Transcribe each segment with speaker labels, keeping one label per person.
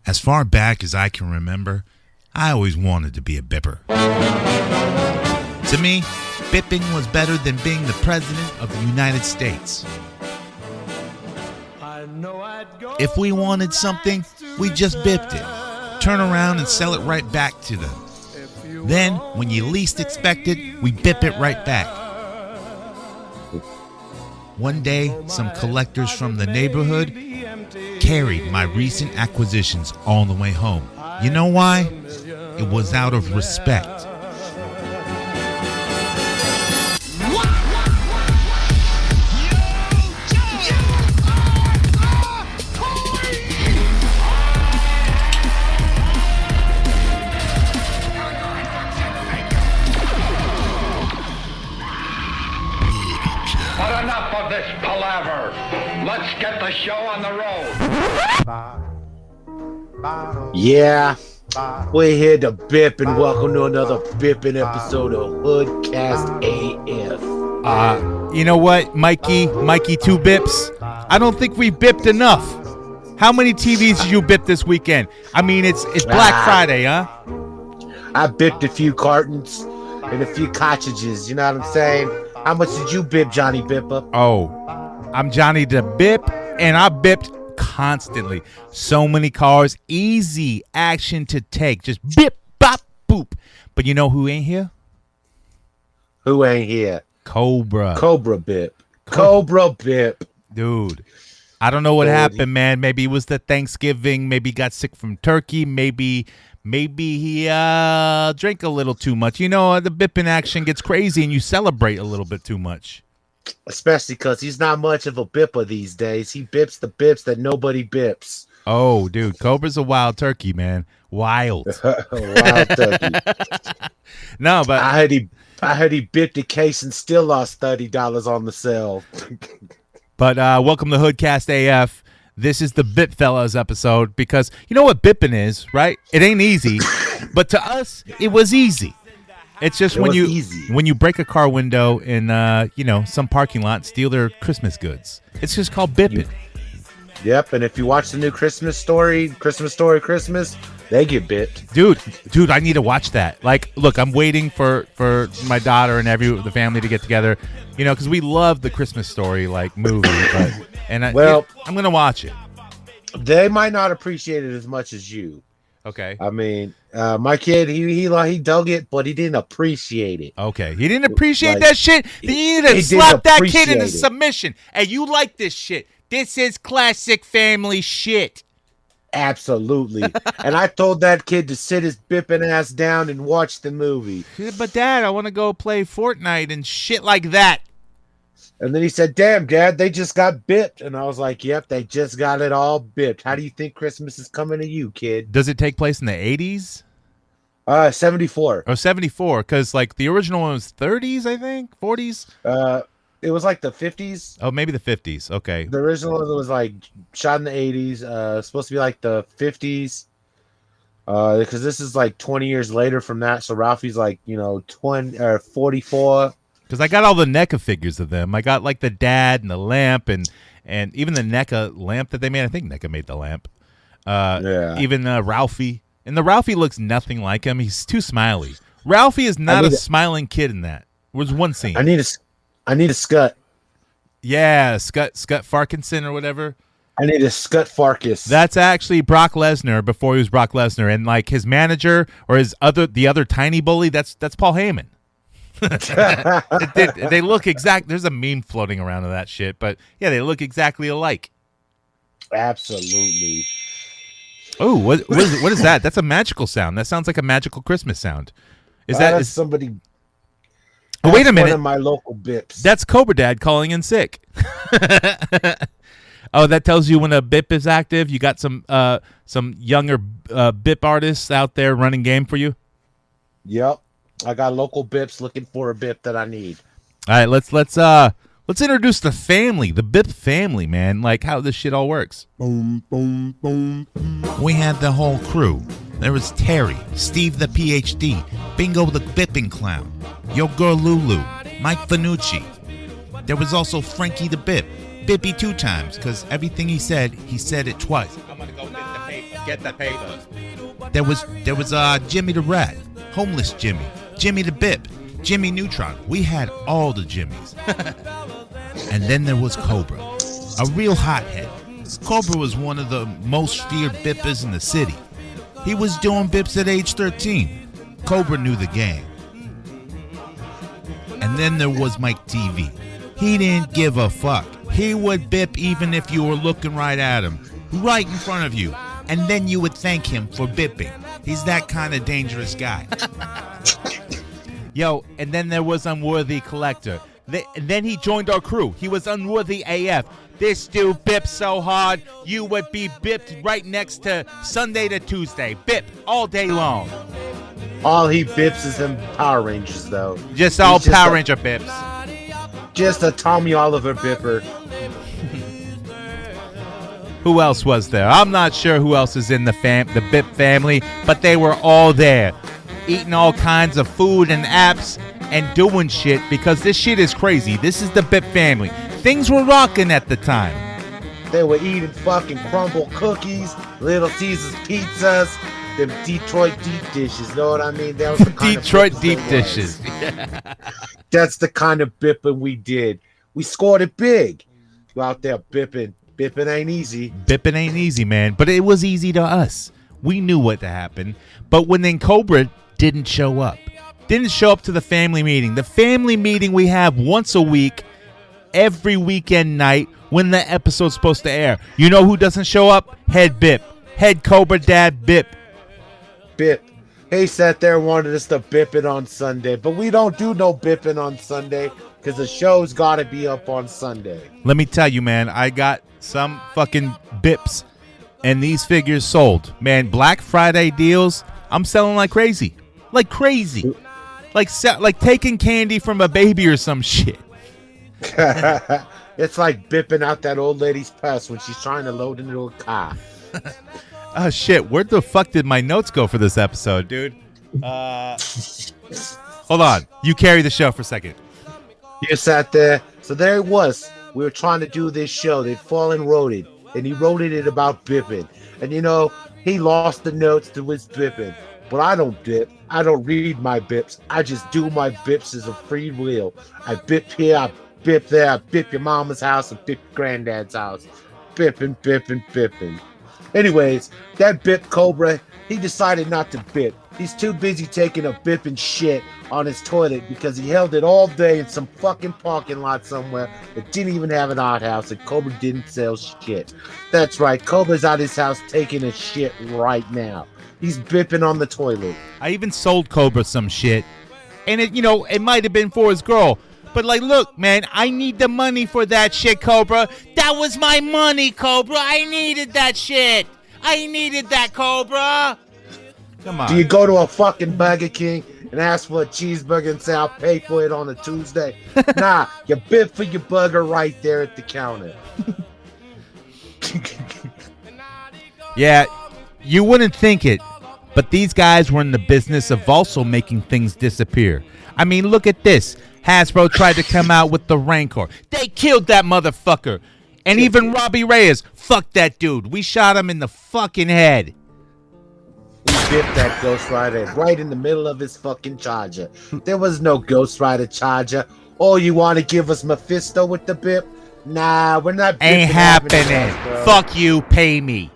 Speaker 1: As far back as I can remember, I always wanted to be a bipper. To me, bipping was better than being the president of the United States. If we wanted something, we just bipped it. Turn around and sell it right back to them. Then, when you least expect it, we bip it right back. One day, some collectors from the neighborhood carried my recent acquisitions all the way home. You know why? It was out of respect.
Speaker 2: But enough of this palaver. Let's get the show on the road.
Speaker 3: Yeah, we're here to bip and welcome to another bipping episode of HoodCastAF.
Speaker 1: You know what, Mikey 2 bips? I don't think we bipped enough. How many TVs did you bip this weekend? I mean, it's Black Friday, huh?
Speaker 3: I bipped a few cartons and a few cartridges, you know what I'm saying? How much did you bip, Johnny Bipper?
Speaker 1: Oh, I'm Johnny the Bip, and I bipped constantly. So many cars, easy action to take. Just bip, bop, boop. But you know who ain't here?
Speaker 3: Who ain't here?
Speaker 1: Cobra.
Speaker 3: Cobra Bip. Cobra Bip.
Speaker 1: Dude, I don't know what happened, man. Maybe it was the Thanksgiving. Maybe he got sick from turkey. Maybe he drank a little too much. You know, the bipping action gets crazy and you celebrate a little bit too much.
Speaker 3: Especially because he's not much of a bipper these days. He bips the bips that nobody bips.
Speaker 1: Oh, dude, Cobra's a wild turkey, man. Wild.
Speaker 3: Wild turkey.
Speaker 1: No, but
Speaker 3: I heard he bipped a case and still lost $30 on the sale.
Speaker 1: But welcome to HoodCastAF. This is the BipFellas episode because you know what bipping is, right? It ain't easy, but to us, it was easy. It's just when you break a car window in some parking lot and steal their Christmas goods. It's just called bipping.
Speaker 3: Yep, and if you watch the new Christmas Story, they get bipped.
Speaker 1: Dude, I need to watch that. Like, look, I'm waiting for my daughter and the family to get together, because we love the Christmas Story movie. I'm gonna watch it.
Speaker 3: They might not appreciate it as much as you.
Speaker 1: Okay.
Speaker 3: I mean, my kid, he dug it, but he didn't appreciate it.
Speaker 1: Okay, he didn't appreciate that shit. You need to slap that kid into submission. Hey, you like this shit? This is classic family shit.
Speaker 3: Absolutely. And I told that kid to sit his bipping ass down and watch the movie.
Speaker 1: But Dad, I want to go play Fortnite and shit like that.
Speaker 3: And then he said, "Damn, Dad, they just got bipped." And I was like, "Yep, they just got it all bipped. How do you think Christmas is coming to you, kid?"
Speaker 1: Does it take place in the 80s?
Speaker 3: 74.
Speaker 1: Oh, 74, because the original one was 30s, I think, 40s.
Speaker 3: It was the 50s.
Speaker 1: Oh, maybe the 50s. Okay.
Speaker 3: The original one was shot in the 80s. Supposed to be the 50s. Because this is 20 years later from that. So Ralphie's 20 or 44.
Speaker 1: Because I got all the NECA figures of them. I got the dad and the lamp and even the NECA lamp that they made. I think NECA made the lamp.
Speaker 3: Yeah.
Speaker 1: Even Ralphie. And the Ralphie looks nothing like him. He's too smiley. Ralphie is not a smiling kid in that. There was one scene.
Speaker 3: I need a Scut.
Speaker 1: Yeah, Scut Farkinson or whatever.
Speaker 3: I need a Scut Farkas.
Speaker 1: That's actually Brock Lesnar before he was Brock Lesnar. And his manager or the other tiny bully, that's Paul Heyman. They look exact. There's a meme floating around of that shit, but yeah, they look exactly alike.
Speaker 3: Absolutely.
Speaker 1: Oh, what is that? That's a magical sound. That sounds like a magical Christmas sound. Is
Speaker 3: somebody?
Speaker 1: Oh, wait a minute.
Speaker 3: One of my local bips.
Speaker 1: That's Cobra Dad calling in sick. Oh, that tells you when a bip is active. You got some younger bip artists out there running game for you.
Speaker 3: Yep. I got local bips looking for a bip that I need.
Speaker 1: All right, let's introduce the family, the Bip family, man. How this shit all works. Boom, boom, boom, boom. We had the whole crew. There was Terry, Steve the PhD, Bingo the Bipping Clown, Yo Girl Lulu, Mike Fanucci. There was also Frankie the Bip, Bippy 2 times, because everything he said it twice. I'm gonna go bip the paper. Get the paper. There was Jimmy the Rat, Homeless Jimmy, Jimmy the Bip, Jimmy Neutron. We had all the Jimmys. And then there was Cobra, a real hothead. Cobra was one of the most feared bippers in the city. He was doing bips at age 13. Cobra knew the game. And then there was Mike TV. He didn't give a fuck. He would bip even if you were looking right at him, right in front of you. And then you would thank him for bipping. He's that kind of dangerous guy. Yo, and then there was Unworthy Collector. Then he joined our crew. He was unworthy AF. This dude bipped so hard, you would be bipped right next to Sunday to Tuesday. Bip all day long.
Speaker 3: All he bips is them Power Rangers, though.
Speaker 1: Just all Power Ranger bips.
Speaker 3: Just a Tommy Oliver bipper.
Speaker 1: Who else was there? I'm not sure who else is in the Bip family, but they were all there, eating all kinds of food and apps and doing shit because this shit is crazy. This is the Bip family. Things were rocking at the time.
Speaker 3: They were eating fucking crumble cookies, Little Caesars pizzas, them Detroit deep dishes. Know what I mean? That was the kind
Speaker 1: Detroit
Speaker 3: of
Speaker 1: deep dishes.
Speaker 3: That's the kind of bipping we did. We scored it big. You out there bipping. Bipping ain't easy.
Speaker 1: Bipping ain't easy, man. But it was easy to us. We knew what to happen. But when then Cobra didn't show up to the family meeting. The family meeting we have once a week, every weekend night when the episode's supposed to air. You know who doesn't show up? Head Bip. Head Cobra Dad Bip.
Speaker 3: Bip. He sat there and wanted us to bip it on Sunday. But we don't do no bipping on Sunday because the show's got to be up on Sunday.
Speaker 1: Let me tell you, man, I got some fucking bips and these figures sold. Man, Black Friday deals, I'm selling like crazy. Like crazy. Like taking candy from a baby or some shit.
Speaker 3: It's like bipping out that old lady's purse when she's trying to load into a car.
Speaker 1: Oh, shit. Where the fuck did my notes go for this episode, dude? Hold on. You carry the show for a second.
Speaker 3: You sat there. So there it was. We were trying to do this show. They'd fallen wrote it. And he wrote it about bipping. And, you know, he lost the notes to his bipping. But I don't bip. I don't read my bips. I just do my bips as a free will. I bip here, I bip there, I bip your mama's house, I bip your granddad's house. Bipping, bipping, bipping. Anyways, that Bip Cobra, he decided not to bip. He's too busy taking a bipping shit on his toilet because he held it all day in some fucking parking lot somewhere that didn't even have an outhouse and Cobra didn't sell shit. That's right, Cobra's at his house taking a shit right now. He's bipping on the toilet.
Speaker 1: I even sold Cobra some shit. And it might have been for his girl. But like, look, man, I need the money for that shit, Cobra. That was my money, Cobra. I needed that shit. I needed that, Cobra. Come on.
Speaker 3: Do you go to a fucking Burger King and ask for a cheeseburger and say, I'll pay for it on a Tuesday? Nah, you bip for your burger right there at the counter.
Speaker 1: Yeah, you wouldn't think it, but these guys were in the business of also making things disappear. I mean, look at this. Hasbro tried to come out with the Rancor. They killed that motherfucker. And even Robbie Reyes, fuck that dude. We shot him in the fucking head.
Speaker 3: We bipped that Ghost Rider right in the middle of his fucking Charger. There was no Ghost Rider Charger. Oh, you want to give us Mephisto with the bip? Nah, we're not bipping.
Speaker 1: Ain't happening. Fuck you, pay me.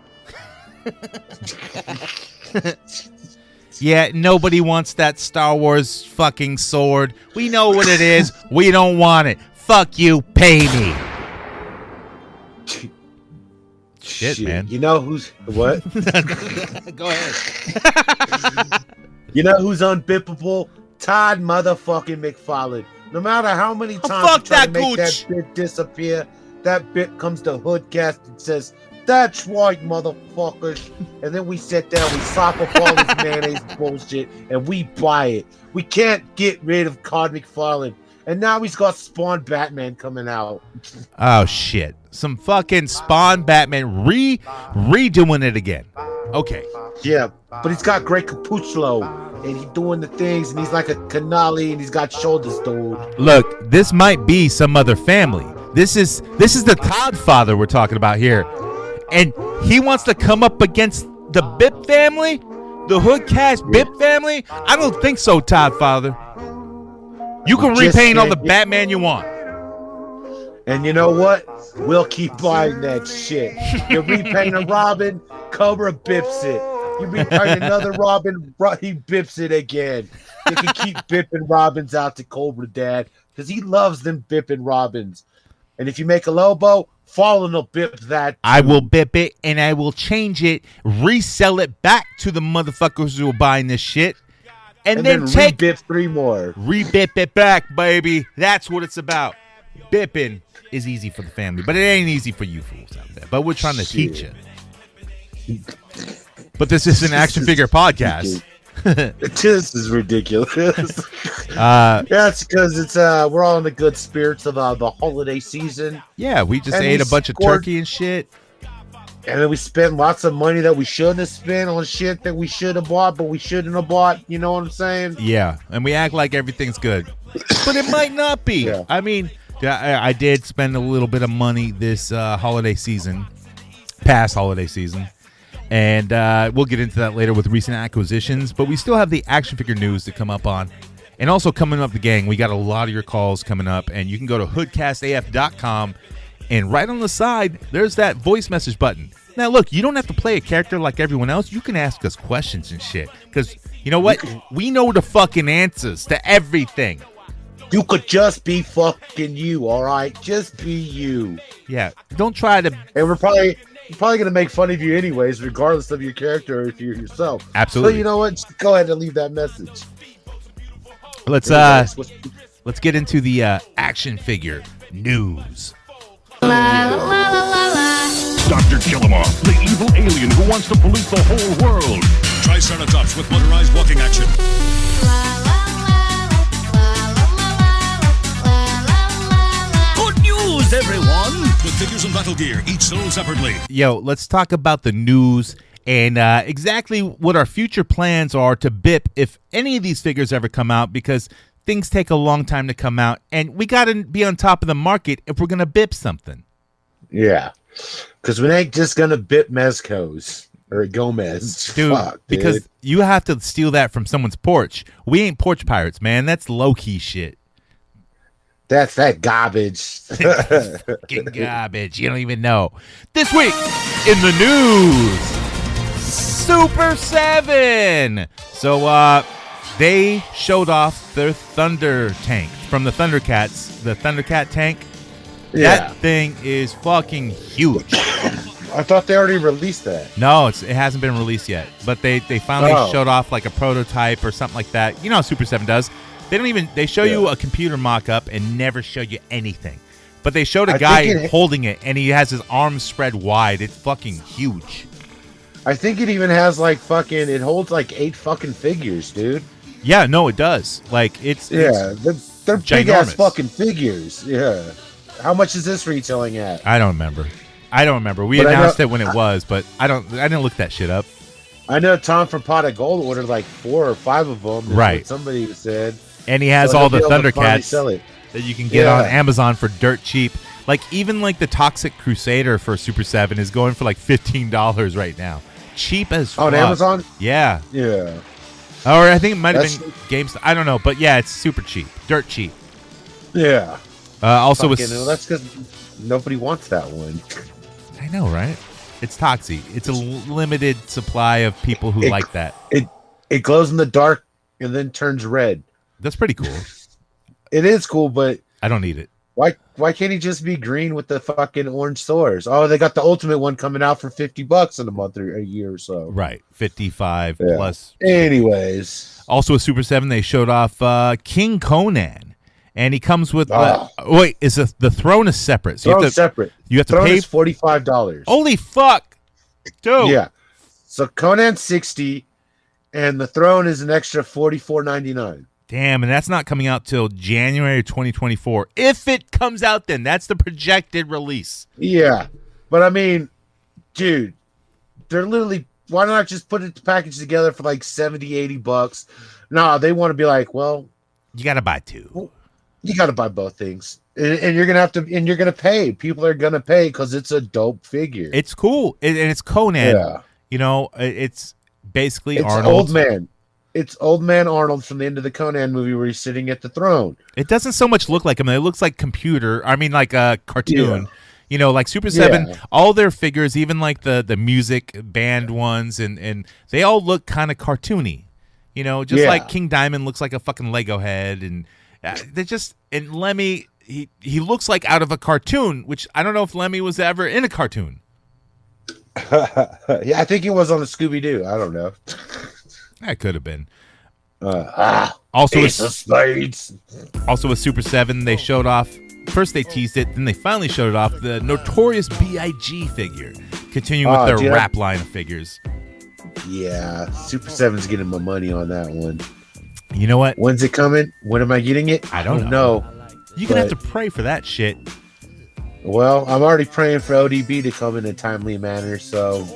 Speaker 1: Yeah, nobody wants that Star Wars fucking sword. We know what it is. We don't want it. Fuck you, pay me. Shit, man.
Speaker 3: You know who's what?
Speaker 1: Go ahead.
Speaker 3: You know who's unbippable? Todd motherfucking McFarlane. No matter how many times you try to make that bit disappear, that bit comes to HoodCast and says, "That's right, motherfuckers." And then we sit down, we sop up all this mayonnaise bullshit, and we buy it. We can't get rid of Todd McFarlane. And now he's got Spawn Batman coming out.
Speaker 1: Oh, shit. Some fucking Spawn Batman redoing it again. Okay.
Speaker 3: Yeah, but he's got Greg Capullo, and he's doing the things, and he's like a canali, and he's got shoulders, dude.
Speaker 1: Look, this might be some other family. This is the Todd father we're talking about here. And he wants to come up against the Bip family? The HoodCast Bip family? I don't think so, Todd Father. You can repaint all the Batman you want.
Speaker 3: And you know what? We'll keep buying that shit. You repaint a Robin, Cobra bips it. You repaint another Robin, he bips it again. You can keep bipping Robins out to Cobra Dad because he loves them bipping Robins. And if you make a Lobo, Fallen will bip that too.
Speaker 1: I will bip it and I will change it, resell it back to the motherfuckers who are buying this shit. And then take
Speaker 3: re-bip 3 more.
Speaker 1: Re-bip it back, baby. That's what it's about. Bipping is easy for the family, but it ain't easy for you fools out there. But we're trying to teach you. But this is an action figure podcast.
Speaker 3: This is ridiculous. Yeah, it's because it's we're all in the good spirits of the holiday season.
Speaker 1: Yeah, we just ate a bunch of turkey and shit.
Speaker 3: And then we spent lots of money that we shouldn't have spent on shit that we should have bought, but we shouldn't have bought. You know what I'm saying?
Speaker 1: Yeah, and we act like everything's good, but it might not be.
Speaker 3: Yeah.
Speaker 1: I mean, I did spend a little bit of money this holiday season, past holiday season, and we'll get into that later with recent acquisitions. But we still have the action figure news to come up on. And also coming up, the gang, we got a lot of your calls coming up, and you can go to HoodCastAF.com. And right on the side, there's that voice message button. Now, look, you don't have to play a character like everyone else. You can ask us questions and shit. Because, you know what? We know the fucking answers to everything.
Speaker 3: You could just be fucking you, all right? Just be you.
Speaker 1: Yeah. Don't try to...
Speaker 3: And we're probably going to make fun of you anyways, regardless of your character or if you're yourself.
Speaker 1: Absolutely.
Speaker 3: So, you know what? Just go ahead and leave that message.
Speaker 1: Let's get into the action figure news.
Speaker 4: Dr. Killamoff, the evil alien who wants to pollute the whole world. Triceratops with motorized walking action. Good news, everyone! With figures and battle gear, each sold separately.
Speaker 1: Yo, let's talk about the news and exactly what our future plans are to BIP if any of these figures ever come out, because things take a long time to come out, and we got to be on top of the market if we're going to BIP something.
Speaker 3: Yeah, because we ain't just going to BIP Mezcos or Gomez.
Speaker 1: Dude,
Speaker 3: Fuck,
Speaker 1: because you have to steal that from someone's porch. We ain't porch pirates, man. That's low-key shit.
Speaker 3: That's that garbage.
Speaker 1: Fucking garbage. You don't even know. This week in the news, Super 7. So, they showed off their Thunder tank from the Thundercats, the Thundercat tank.
Speaker 3: Yeah.
Speaker 1: That thing is fucking huge.
Speaker 3: I thought they already released that.
Speaker 1: No, it hasn't been released yet. But they finally showed off like a prototype or something like that. You know how Super 7 does. They show you a computer mock-up and never show you anything. But they showed a guy holding it, and he has his arms spread wide. It's fucking huge.
Speaker 3: I think it even has like it holds like 8 fucking figures, dude.
Speaker 1: Yeah, no, it does. Like they're
Speaker 3: big ass fucking figures. Yeah. How much is this retailing at?
Speaker 1: I don't remember. We announced it when it was, but I didn't look that shit up.
Speaker 3: I know Tom from Pot of Gold ordered like 4 or 5 of them.
Speaker 1: Right.
Speaker 3: Somebody said.
Speaker 1: And he has all the Thundercats that you can get on Amazon for dirt cheap. Like even like the Toxic Crusader for Super 7 is going for like $15 right now. Cheap as fuck.
Speaker 3: On Amazon?
Speaker 1: Yeah.
Speaker 3: Yeah.
Speaker 1: Or I think it might have been GameStop. I don't know, but yeah, it's super cheap, dirt cheap.
Speaker 3: Yeah.
Speaker 1: Also,
Speaker 3: that's because nobody wants that one.
Speaker 1: I know, right? It's Toxie. It's a limited supply of people who like that.
Speaker 3: It glows in the dark and then turns red.
Speaker 1: That's pretty cool.
Speaker 3: It is cool, but
Speaker 1: I don't need it.
Speaker 3: Why can't he just be green with the fucking orange swords? Oh, they got the ultimate one coming out for $50 in a month or a year or so.
Speaker 1: Right, 55 plus.
Speaker 3: Anyways,
Speaker 1: also with Super 7, they showed off King Conan, and he comes with. The throne is separate. So
Speaker 3: separate.
Speaker 1: You have to
Speaker 3: throne
Speaker 1: pay
Speaker 3: is $45.
Speaker 1: Holy fuck, dude!
Speaker 3: Yeah. So Conan's $60, and the throne is an extra $44.99.
Speaker 1: Damn, and that's not coming out till January 2024. If it comes out then, that's the projected release.
Speaker 3: Yeah. But I mean, dude, they're literally, why not just put it package together for like $70-$80? No, they want to be like, well,
Speaker 1: you got to buy 2.
Speaker 3: You got to buy both things. And you're going to pay. People are going to pay because it's a dope figure.
Speaker 1: It's cool. And it's Conan.
Speaker 3: Yeah.
Speaker 1: You know, it's basically
Speaker 3: It's
Speaker 1: Arnold.
Speaker 3: old man. It's old man Arnold from the end of the Conan movie where he's sitting at the throne.
Speaker 1: It doesn't so much look like him. It looks like like a cartoon.
Speaker 3: Yeah.
Speaker 1: You know, like Super 7,
Speaker 3: Yeah.
Speaker 1: all their figures, even like the music band ones, and they all look kind of cartoony. You know, just like King Diamond looks like a fucking Lego head, and they're just, and Lemmy, he looks like out of a cartoon, which I don't know if Lemmy was ever in a cartoon.
Speaker 3: Yeah, I think he was on the Scooby-Doo. I don't know.
Speaker 1: That could have been.
Speaker 3: Also,
Speaker 1: with Super 7, they showed off. First they teased it, then they finally showed it off. The Notorious B.I.G. figure, continuing with their rap line of figures.
Speaker 3: Yeah, Super 7's getting my money on that one.
Speaker 1: You know what?
Speaker 3: When's it coming? When am I getting it?
Speaker 1: I don't know. You're gonna have to pray for that shit.
Speaker 3: Well, I'm already praying for ODB to come in a timely manner, so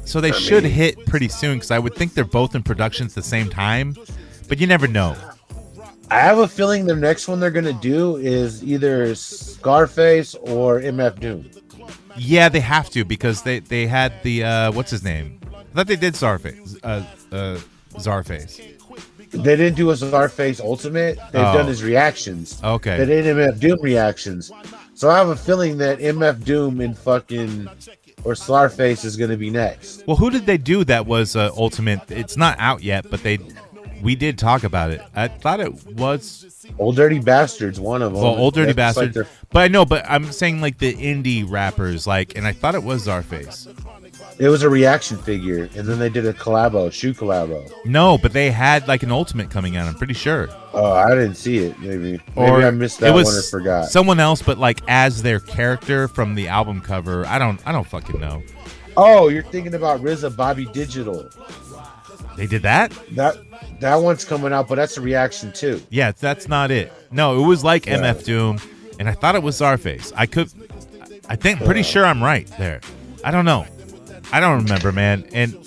Speaker 1: they should hit pretty soon, because I would think they're both in production at the same time, but you never know.
Speaker 3: I have a feeling the next one they're going to do is either Scarface or MF Doom.
Speaker 1: Yeah, they have to, because they had the, what's his name? I thought they did Zarface.
Speaker 3: They didn't do a Scarface Ultimate. They've done his reactions.
Speaker 1: Okay.
Speaker 3: They did MF Doom reactions. So I have a feeling that MF Doom and fucking or Scarface is going to be next.
Speaker 1: Well, who did they do that was Ultimate? It's not out yet, but we did talk about it. I thought it was
Speaker 3: Old Dirty Bastards, one of them.
Speaker 1: Well, Old Dirty Bastards.
Speaker 3: Like
Speaker 1: but I know, but I'm saying like the indie rappers, and I thought it was Zarface.
Speaker 3: It was a reaction figure, and then they did a shoe collabo.
Speaker 1: No, but they had like an Ultimate coming out, I'm pretty sure.
Speaker 3: Oh, I didn't see it. Maybe
Speaker 1: Or
Speaker 3: I missed that one or forgot.
Speaker 1: Someone else, but like as their character from the album cover. I don't fucking know.
Speaker 3: Oh, you're thinking about RZA Bobby Digital.
Speaker 1: They did that?
Speaker 3: That one's coming out, but that's a reaction too.
Speaker 1: Yeah, that's not it. No, it was like MF Doom, and I thought it was Zarface. Pretty sure I'm right there. I don't know. I don't remember, man. And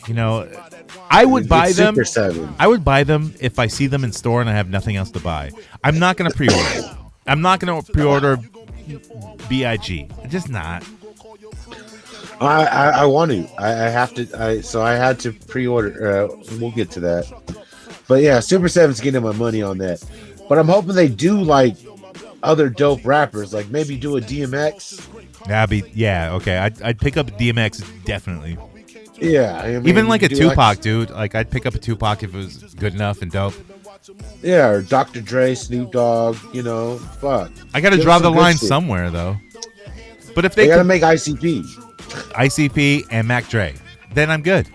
Speaker 1: you know, I would buy them.
Speaker 3: Super 7.
Speaker 1: I would buy them if I see them in store and I have nothing else to buy. I'm not going to pre-order. I'm not going to pre-order B.I.G. Just not.
Speaker 3: I want to. I have to. So I had to pre-order. We'll get to that. But yeah, Super 7's getting my money on that. But I'm hoping they do like other dope rappers, like maybe do a DMX.
Speaker 1: Okay. I'd pick up DMX definitely.
Speaker 3: Yeah, I mean,
Speaker 1: even like a Tupac, dude. Like I'd pick up a Tupac if it was good enough and dope.
Speaker 3: Yeah, or Dr. Dre, Snoop Dogg. You know, fuck.
Speaker 1: I got to draw the line somewhere though. But if they
Speaker 3: got to make ICP
Speaker 1: and Mac Dre, then I'm good.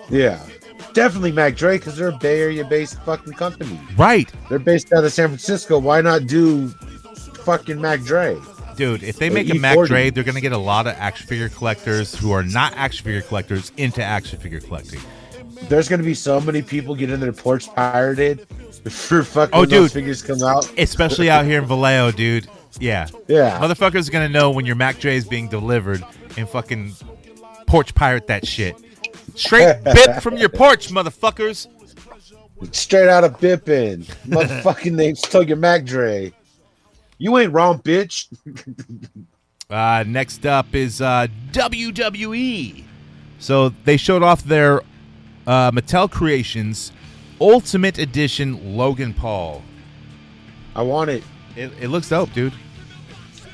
Speaker 3: Yeah, definitely Mac Dre, because they're a Bay Area-based fucking company.
Speaker 1: Right.
Speaker 3: They're based out of San Francisco. Why not do fucking Mac Dre?
Speaker 1: Dude, if they make a Mac Dre, they're going to get a lot of action figure collectors who are not action figure collectors into action figure collecting.
Speaker 3: There's going to be so many people getting their porch pirated for fucking those figures come out.
Speaker 1: Especially out here in Vallejo, dude. Yeah.
Speaker 3: Yeah.
Speaker 1: Motherfuckers are going to know when your Mac Dre is being delivered and fucking porch pirate that shit. Straight bip from your porch, motherfuckers.
Speaker 3: Straight out of bipping. Motherfucking name stole your Mac Dre. You ain't wrong, bitch.
Speaker 1: Next up is WWE. So they showed off their Mattel Creations Ultimate Edition Logan Paul.
Speaker 3: I want it.
Speaker 1: It looks dope, dude.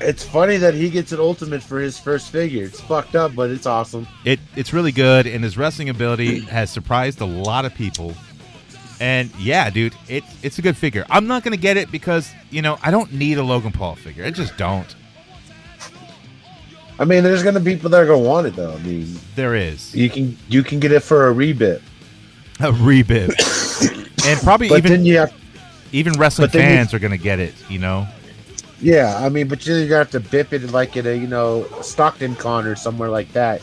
Speaker 3: It's funny that he gets an Ultimate for his first figure. It's fucked up, but it's awesome.
Speaker 1: It's really good, and his wrestling ability has surprised a lot of people. And yeah, dude, it's a good figure. I'm not gonna get it because I don't need a Logan Paul figure. I just don't.
Speaker 3: I mean, there's gonna be people that are gonna want it though. I mean,
Speaker 1: there is.
Speaker 3: You can get it for a rebit.
Speaker 1: A rebit, and probably even wrestling fans are gonna get it.
Speaker 3: Yeah, I mean, but you're gonna have to bip it like at a Stockton Con or somewhere like that,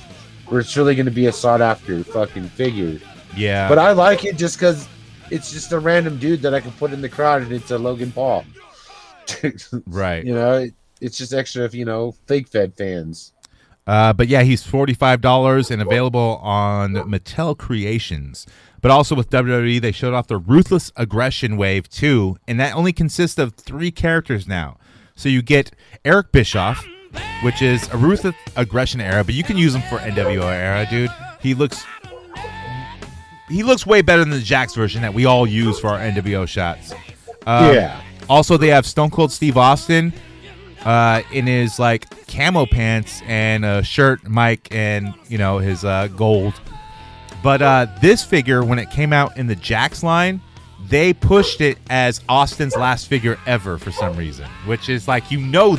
Speaker 3: where it's really gonna be a sought after fucking figure.
Speaker 1: Yeah,
Speaker 3: but I like it just because it's just a random dude that I can put in the crowd, and it's a Logan Paul.
Speaker 1: Right.
Speaker 3: It's just extra if fake Fed fans.
Speaker 1: But yeah, he's $45 and available on Mattel Creations. But also with WWE, they showed off the Ruthless Aggression Wave 2, and that only consists of 3 characters now. So you get Eric Bischoff, which is a Ruthless Aggression era, but you can use him for NWO era, dude. He looks way better than the Jax version that we all use for our NWO shots. Also, they have Stone Cold Steve Austin in his like camo pants and a shirt, mic, and his gold. But this figure, when it came out in the Jax line, they pushed it as Austin's last figure ever for some reason, which is like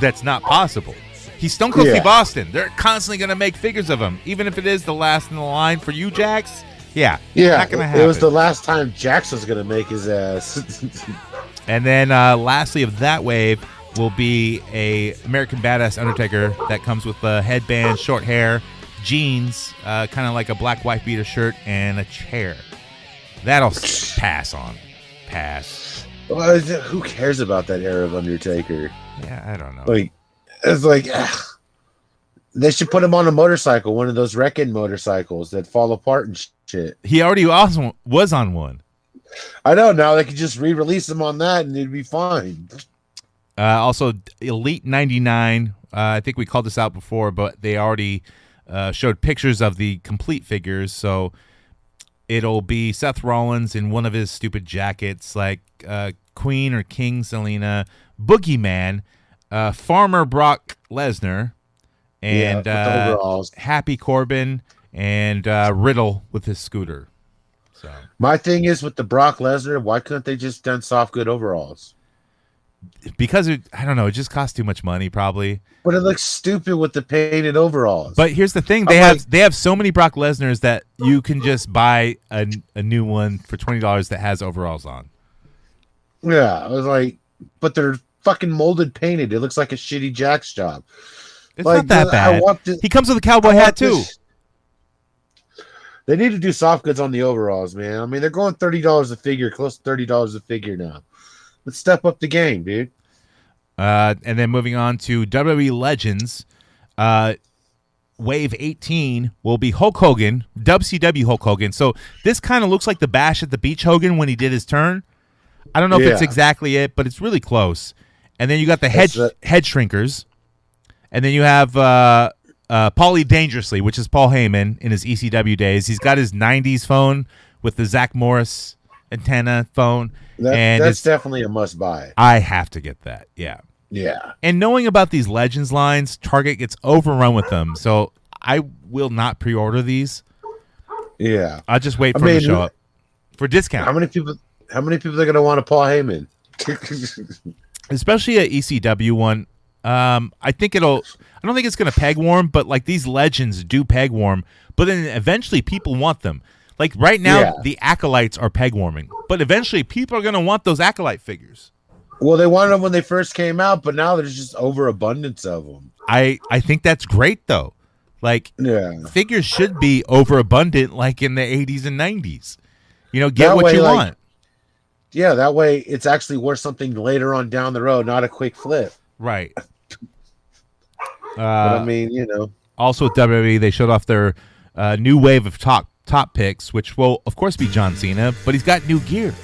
Speaker 1: that's not possible. He's Stone Cold Steve Austin. They're constantly going to make figures of him, even if it is the last in the line for you, Jax. Yeah, not gonna happen.
Speaker 3: It was the last time Jax was gonna make his ass.
Speaker 1: And then lastly of that wave will be a American Badass Undertaker that comes with a headband, short hair, jeans, kind of like a black wife beater shirt, and a chair. That'll pass.
Speaker 3: Well, who cares about that era of Undertaker?
Speaker 1: Yeah, I don't know.
Speaker 3: Like, it's like they should put him on a motorcycle, one of those wrecking motorcycles that fall apart and shit.
Speaker 1: He already was on one.
Speaker 3: I know. Now they could just re-release him on that, and it'd be fine.
Speaker 1: Also, Elite 99. I think we called this out before, but they already showed pictures of the complete figures. So it'll be Seth Rollins in one of his stupid jackets, like Queen or King Selena, Boogeyman, Farmer Brock Lesnar, and Happy Corbin, and Riddle with his scooter. So
Speaker 3: my thing is with the Brock Lesnar, why couldn't they just done soft good overalls?
Speaker 1: Because I don't know, it just costs too much money probably.
Speaker 3: But it looks stupid with the painted overalls.
Speaker 1: But here's the thing, they have so many Brock Lesnars that you can just buy a new one for $20 that has overalls on.
Speaker 3: Yeah, I was like, but they're fucking molded painted. It looks like a shitty Jack's job.
Speaker 1: It's not that bad. He comes with a cowboy hat too.
Speaker 3: They need to do soft goods on the overalls, man. I mean, they're going $30 a figure, close to $30 a figure now. Let's step up the game, dude.
Speaker 1: And then moving on to WWE Legends, Wave 18 will be Hulk Hogan, WCW Hulk Hogan. So this kind of looks like the Bash at the Beach Hogan when he did his turn. I don't know if it's exactly it, but it's really close. And then you got the head shrinkers. And then you have Paulie Dangerously, which is Paul Heyman in his ECW days. He's got his 90s phone with the Zach Morris antenna phone.
Speaker 3: That's definitely a must buy.
Speaker 1: I have to get that. Yeah.
Speaker 3: Yeah.
Speaker 1: And knowing about these Legends lines, Target gets overrun with them. So I will not pre-order these.
Speaker 3: Yeah.
Speaker 1: I'll just wait for them to show up for discount.
Speaker 3: How many people are going to want a Paul Heyman?
Speaker 1: Especially a ECW one. I don't think it's going to peg warm, but like these Legends do peg warm, but then eventually people want them. Like right now, the Acolytes are peg warming, but eventually people are going to want those Acolyte figures.
Speaker 3: Well, they wanted them when they first came out, but now there's just overabundance of them.
Speaker 1: I think that's great though. Like figures should be overabundant, like in the 80s and 90s. Get that what you want.
Speaker 3: Yeah, that way it's actually worth something later on down the road, not a quick flip.
Speaker 1: Right.
Speaker 3: But I mean,
Speaker 1: Also, WWE, they showed off their new wave of top picks, which will, of course, be John Cena, but he's got new gear.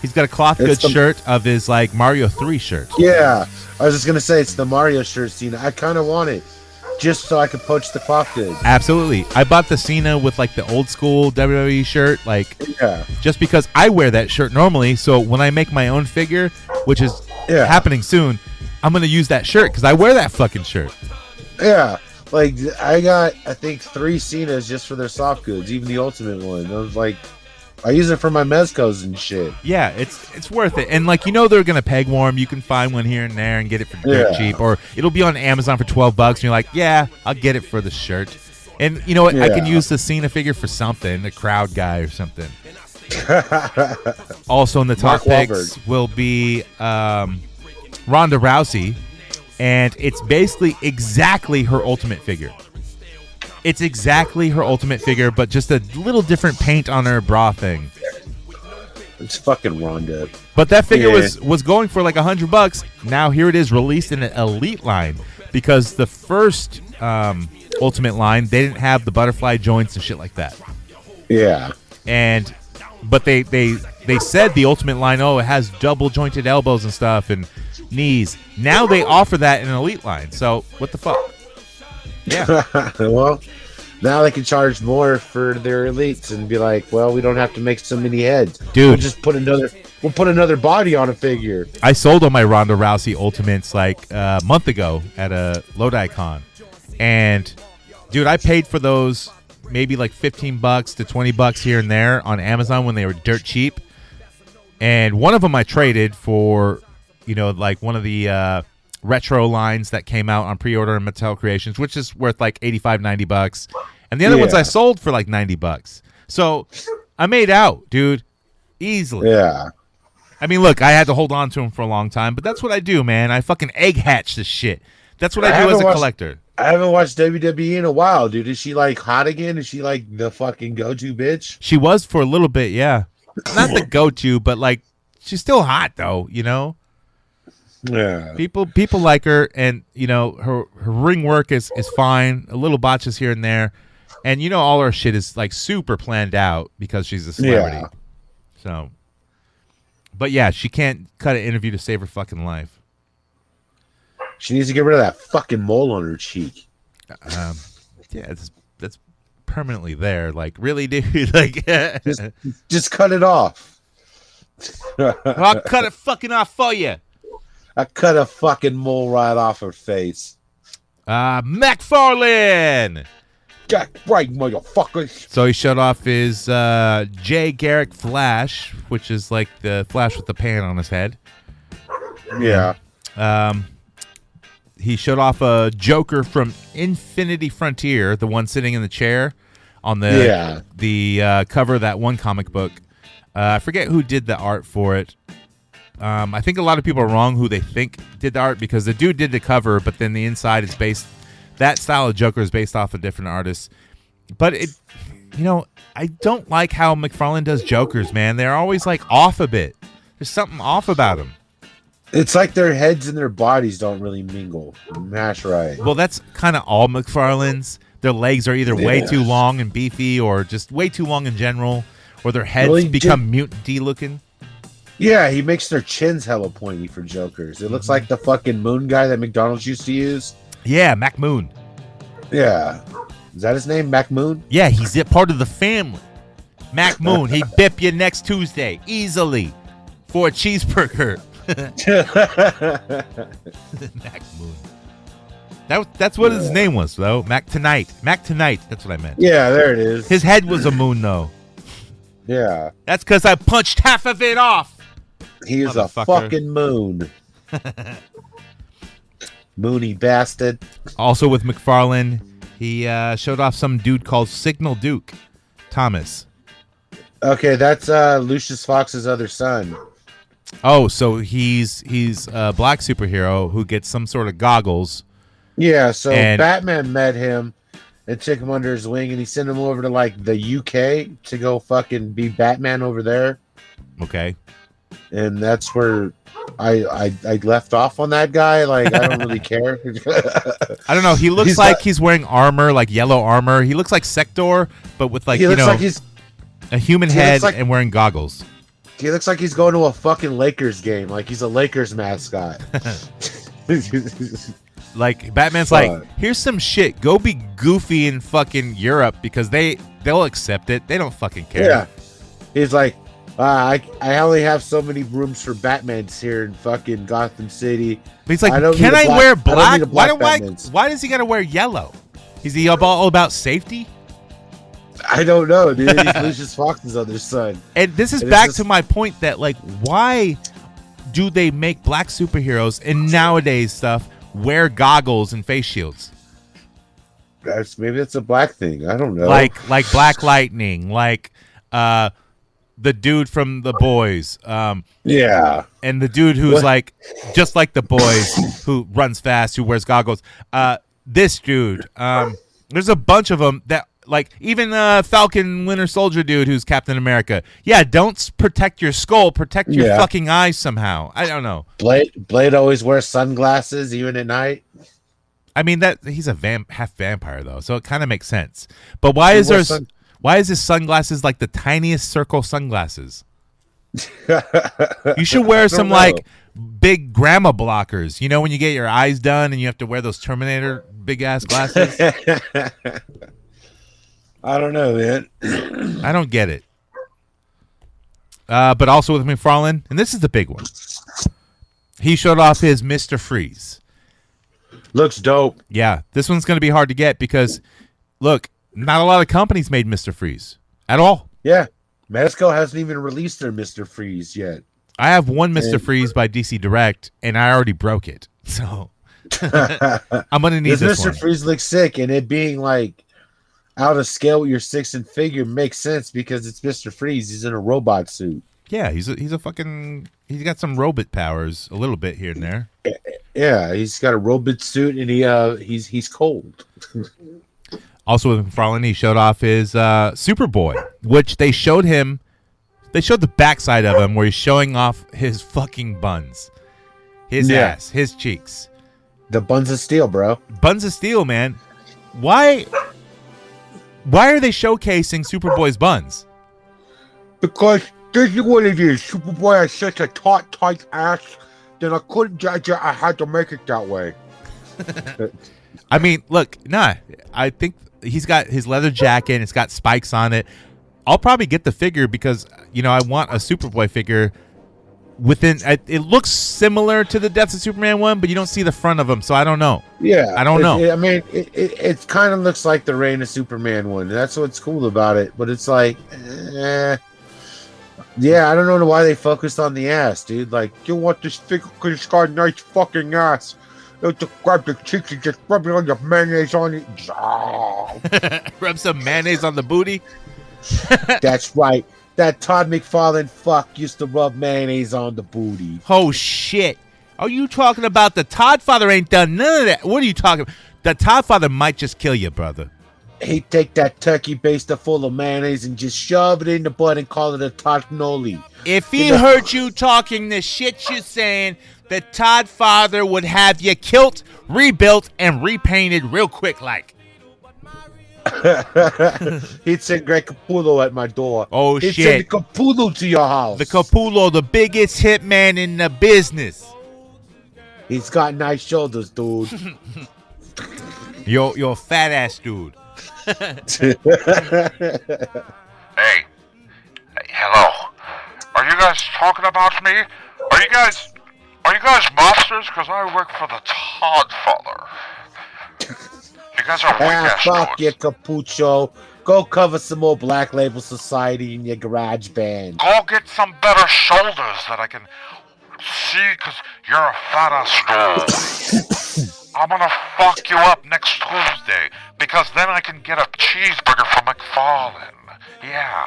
Speaker 1: He's got a cloth goods shirt of his like Mario 3 shirt. Yeah,
Speaker 3: I was just going to say it's the Mario shirt, Cena. I kind of want it just so I could poach the cloth goods.
Speaker 1: Absolutely. I bought the Cena with like the old school WWE shirt, just because I wear that shirt normally. So when I make my own figure, which is happening soon, I'm going to use that shirt because I wear that fucking shirt.
Speaker 3: Yeah. Like, I got, I think, 3 Cenas just for their soft goods, even the Ultimate one. I was like, I use it for my Mezcos and shit.
Speaker 1: Yeah, it's worth it. And, like, they're going to peg warm. You can find one here and there and get it for dirt cheap. Or it'll be on Amazon for $12, and you're like, yeah, I'll get it for the shirt. And you know what? I can use the Cena figure for something, a crowd guy or something. Also in the top picks will be Ronda Rousey. And it's basically exactly her Ultimate figure. It's exactly her Ultimate figure, but just a little different paint on her bra thing.
Speaker 3: It's fucking Ronda.
Speaker 1: But that figure was going for like $100. Now here it is released in an Elite line because the first Ultimate line, they didn't have the butterfly joints and shit like that.
Speaker 3: Yeah.
Speaker 1: But they said the Ultimate line, it has double jointed elbows and stuff and knees. Now they offer that in an Elite line. So what the fuck? Yeah.
Speaker 3: Well, Now they can charge more for their elites and be like, well, we don't have to make so many heads.
Speaker 1: Dude.
Speaker 3: We'll just put another body on a figure.
Speaker 1: I sold all my Ronda Rousey Ultimates like a month ago at a Lodi Con. And, dude, I paid for those maybe like $15 to $20 here and there on Amazon when they were dirt cheap. And one of them I traded for, like one of the retro lines that came out on pre-order in Mattel Creations, which is worth like $85, $90. And the other ones I sold for like $90. So I made out, dude, easily.
Speaker 3: Yeah.
Speaker 1: I mean, look, I had to hold on to them for a long time, but that's what I do, man. I fucking egg hatch this shit. That's what I do as a collector.
Speaker 3: I haven't watched WWE in a while, dude. Is she like hot again? Is she like the fucking go-to bitch?
Speaker 1: She was for a little bit, yeah. Not the go-to, but like she's still hot though,
Speaker 3: Yeah.
Speaker 1: People like her, and her ring work is fine. A little botches here and there, and all her shit is like super planned out because she's a celebrity.
Speaker 3: Yeah.
Speaker 1: So, but yeah, she can't cut an interview to save her fucking life.
Speaker 3: She needs to get rid of that fucking mole on her cheek.
Speaker 1: Yeah, that's permanently there. Like, really, dude? Like,
Speaker 3: just cut it off.
Speaker 1: I'll cut it fucking off for you.
Speaker 3: I cut a fucking mole right off her face.
Speaker 1: McFarlane.
Speaker 3: Got right, motherfucker.
Speaker 1: So he showed off his Jay Garrick Flash, which is like the Flash with the pan on his head.
Speaker 3: Yeah.
Speaker 1: He showed off a Joker from Infinity Frontier, the one sitting in the chair on the cover of that one comic book. I forget who did the art for it. I think a lot of people are wrong who they think did the art, because the dude did the cover, but then the inside is based. That style of Joker is based off a different artist. But I don't like how McFarlane does Jokers, man. They're always like off a bit. There's something off about them.
Speaker 3: It's like their heads and their bodies don't really mingle. Mash right.
Speaker 1: Well, that's kind of all McFarlane's. Their legs are either way too long and beefy, or just way too long in general, or their heads become mutant-y looking.
Speaker 3: Yeah, he makes their chins hella pointy for Jokers. It looks like the fucking moon guy that McDonald's used to use.
Speaker 1: Yeah, Mac Moon.
Speaker 3: Yeah. Is that his name, Mac Moon?
Speaker 1: Yeah, he's a part of the family. Mac Moon, he'd bip you next Tuesday, easily, for a cheeseburger. Mac Moon. That's what his name was, though. Mac Tonight. Mac Tonight. That's what I meant.
Speaker 3: Yeah, there it is.
Speaker 1: His head was a moon, though.
Speaker 3: Yeah.
Speaker 1: That's because I punched half of it off.
Speaker 3: He is a fucking moon. Moony bastard.
Speaker 1: Also with McFarlane, he showed off some dude called Signal Duke Thomas.
Speaker 3: Okay, that's Lucius Fox's other son.
Speaker 1: Oh, so he's a black superhero who gets some sort of goggles.
Speaker 3: Yeah, so Batman met him and took him under his wing, and he sent him over to like the UK to go fucking be Batman over there.
Speaker 1: Okay.
Speaker 3: And that's where I left off on that guy. Like, I don't really care.
Speaker 1: I don't know. He looks like he's wearing armor, like yellow armor. He looks like Sector, but with like, a human head and wearing goggles.
Speaker 3: He looks like he's going to a fucking Lakers game. Like he's a Lakers mascot.
Speaker 1: Like Batman's like, here's some shit. Go be goofy in fucking Europe because they'll accept it. They don't fucking care.
Speaker 3: Yeah. He's like, I only have so many rooms for Batmans here in fucking Gotham City.
Speaker 1: But he's like, can I wear black? Why does he gotta wear yellow? Is he all about safety?
Speaker 3: I don't know, dude. He's Lucius Fox's other son.
Speaker 1: And this is back to my point that, like, why do they make black superheroes and nowadays stuff wear goggles and face shields?
Speaker 3: Maybe it's a black thing. I don't know.
Speaker 1: Like Black Lightning, like the dude from The Boys.
Speaker 3: Yeah.
Speaker 1: And the dude who's like just like The Boys, who runs fast, who wears goggles. This dude. There's a bunch of them that, like, even Falcon Winter Soldier dude who's Captain America. Yeah, don't protect your skull. Protect your fucking eyes somehow. I don't know.
Speaker 3: Blade always wears sunglasses even at night.
Speaker 1: I mean, that he's a half vampire though, so it kind of makes sense. But why is his sunglasses like the tiniest circle sunglasses? You should wear some like big grandma blockers. You know, when you get your eyes done and you have to wear those Terminator big ass glasses.
Speaker 3: I don't know, man.
Speaker 1: I don't get it. But also with McFarlane, and this is the big one. He showed off his Mr. Freeze.
Speaker 3: Looks dope.
Speaker 1: Yeah, this one's going to be hard to get because, look, not a lot of companies made Mr. Freeze at all.
Speaker 3: Yeah. Mezco hasn't even released their Mr. Freeze yet.
Speaker 1: I have one Mr. Freeze by DC Direct, and I already broke it. So I'm going to need this
Speaker 3: Mr.
Speaker 1: one.
Speaker 3: Freeze looks sick, and it being like out of scale with your 6-inch figure makes sense because it's Mr. Freeze. He's in a robot suit.
Speaker 1: Yeah, he's got some robot powers a little bit here and there.
Speaker 3: Yeah, he's got a robot suit, and he's cold.
Speaker 1: Also with McFarlane, he showed off his Superboy, which they showed the backside of him where he's showing off his fucking buns. His ass, his cheeks.
Speaker 3: The buns of steel, bro.
Speaker 1: Buns of steel, man. Why are they showcasing Superboy's buns?
Speaker 3: Because this is what it is. Superboy has such a tight ass, then I couldn't judge it. I had to make it that way.
Speaker 1: I mean, look, I think he's got his leather jacket and it's got spikes on it. I'll probably get the figure because, I want a Superboy figure it looks similar to the Death of Superman one, but you don't see the front of him, so I don't know.
Speaker 3: Yeah.
Speaker 1: I don't know.
Speaker 3: It kind of looks like the Reign of Superman one. That's what's cool about it, but it's like, yeah, I don't know why they focused on the ass, dude. Like, you want this figure because it's got a nice fucking ass. You have to grab the cheeks and just rub it on your mayonnaise on it.
Speaker 1: Rub some mayonnaise on the booty.
Speaker 3: That's right. That Todd McFarlane fuck used to rub mayonnaise on the booty.
Speaker 1: Oh, shit. Are you talking about the Todd father ain't done none of that? What are you talking about? The Todd father might just kill you, brother.
Speaker 3: He'd take that turkey baster full of mayonnaise and just shove it in the butt and call it a Todd noli.
Speaker 1: If he heard you talking the shit you're saying, the Todd father would have you killed, rebuilt, and repainted real quick like.
Speaker 3: He'd send Greg Capullo at my door.
Speaker 1: Oh,
Speaker 3: He'd
Speaker 1: shit.
Speaker 3: send the Capullo to your house.
Speaker 1: The Capullo, the biggest hitman in the business.
Speaker 3: He's got nice shoulders, dude.
Speaker 1: You're a fat ass dude.
Speaker 2: Hey, hello. Are you guys talking about me? Are you guys monsters? Because I work for the Todd father. You guys are weak ass
Speaker 3: fuck
Speaker 2: dudes.
Speaker 3: you, Capucho. Go cover some more Black Label Society in your garage band.
Speaker 2: Go get some better shoulders that I can see, because you're a fat ass dude. I'm gonna fuck you up next Tuesday, because then I can get a cheeseburger from McFarlane. Yeah.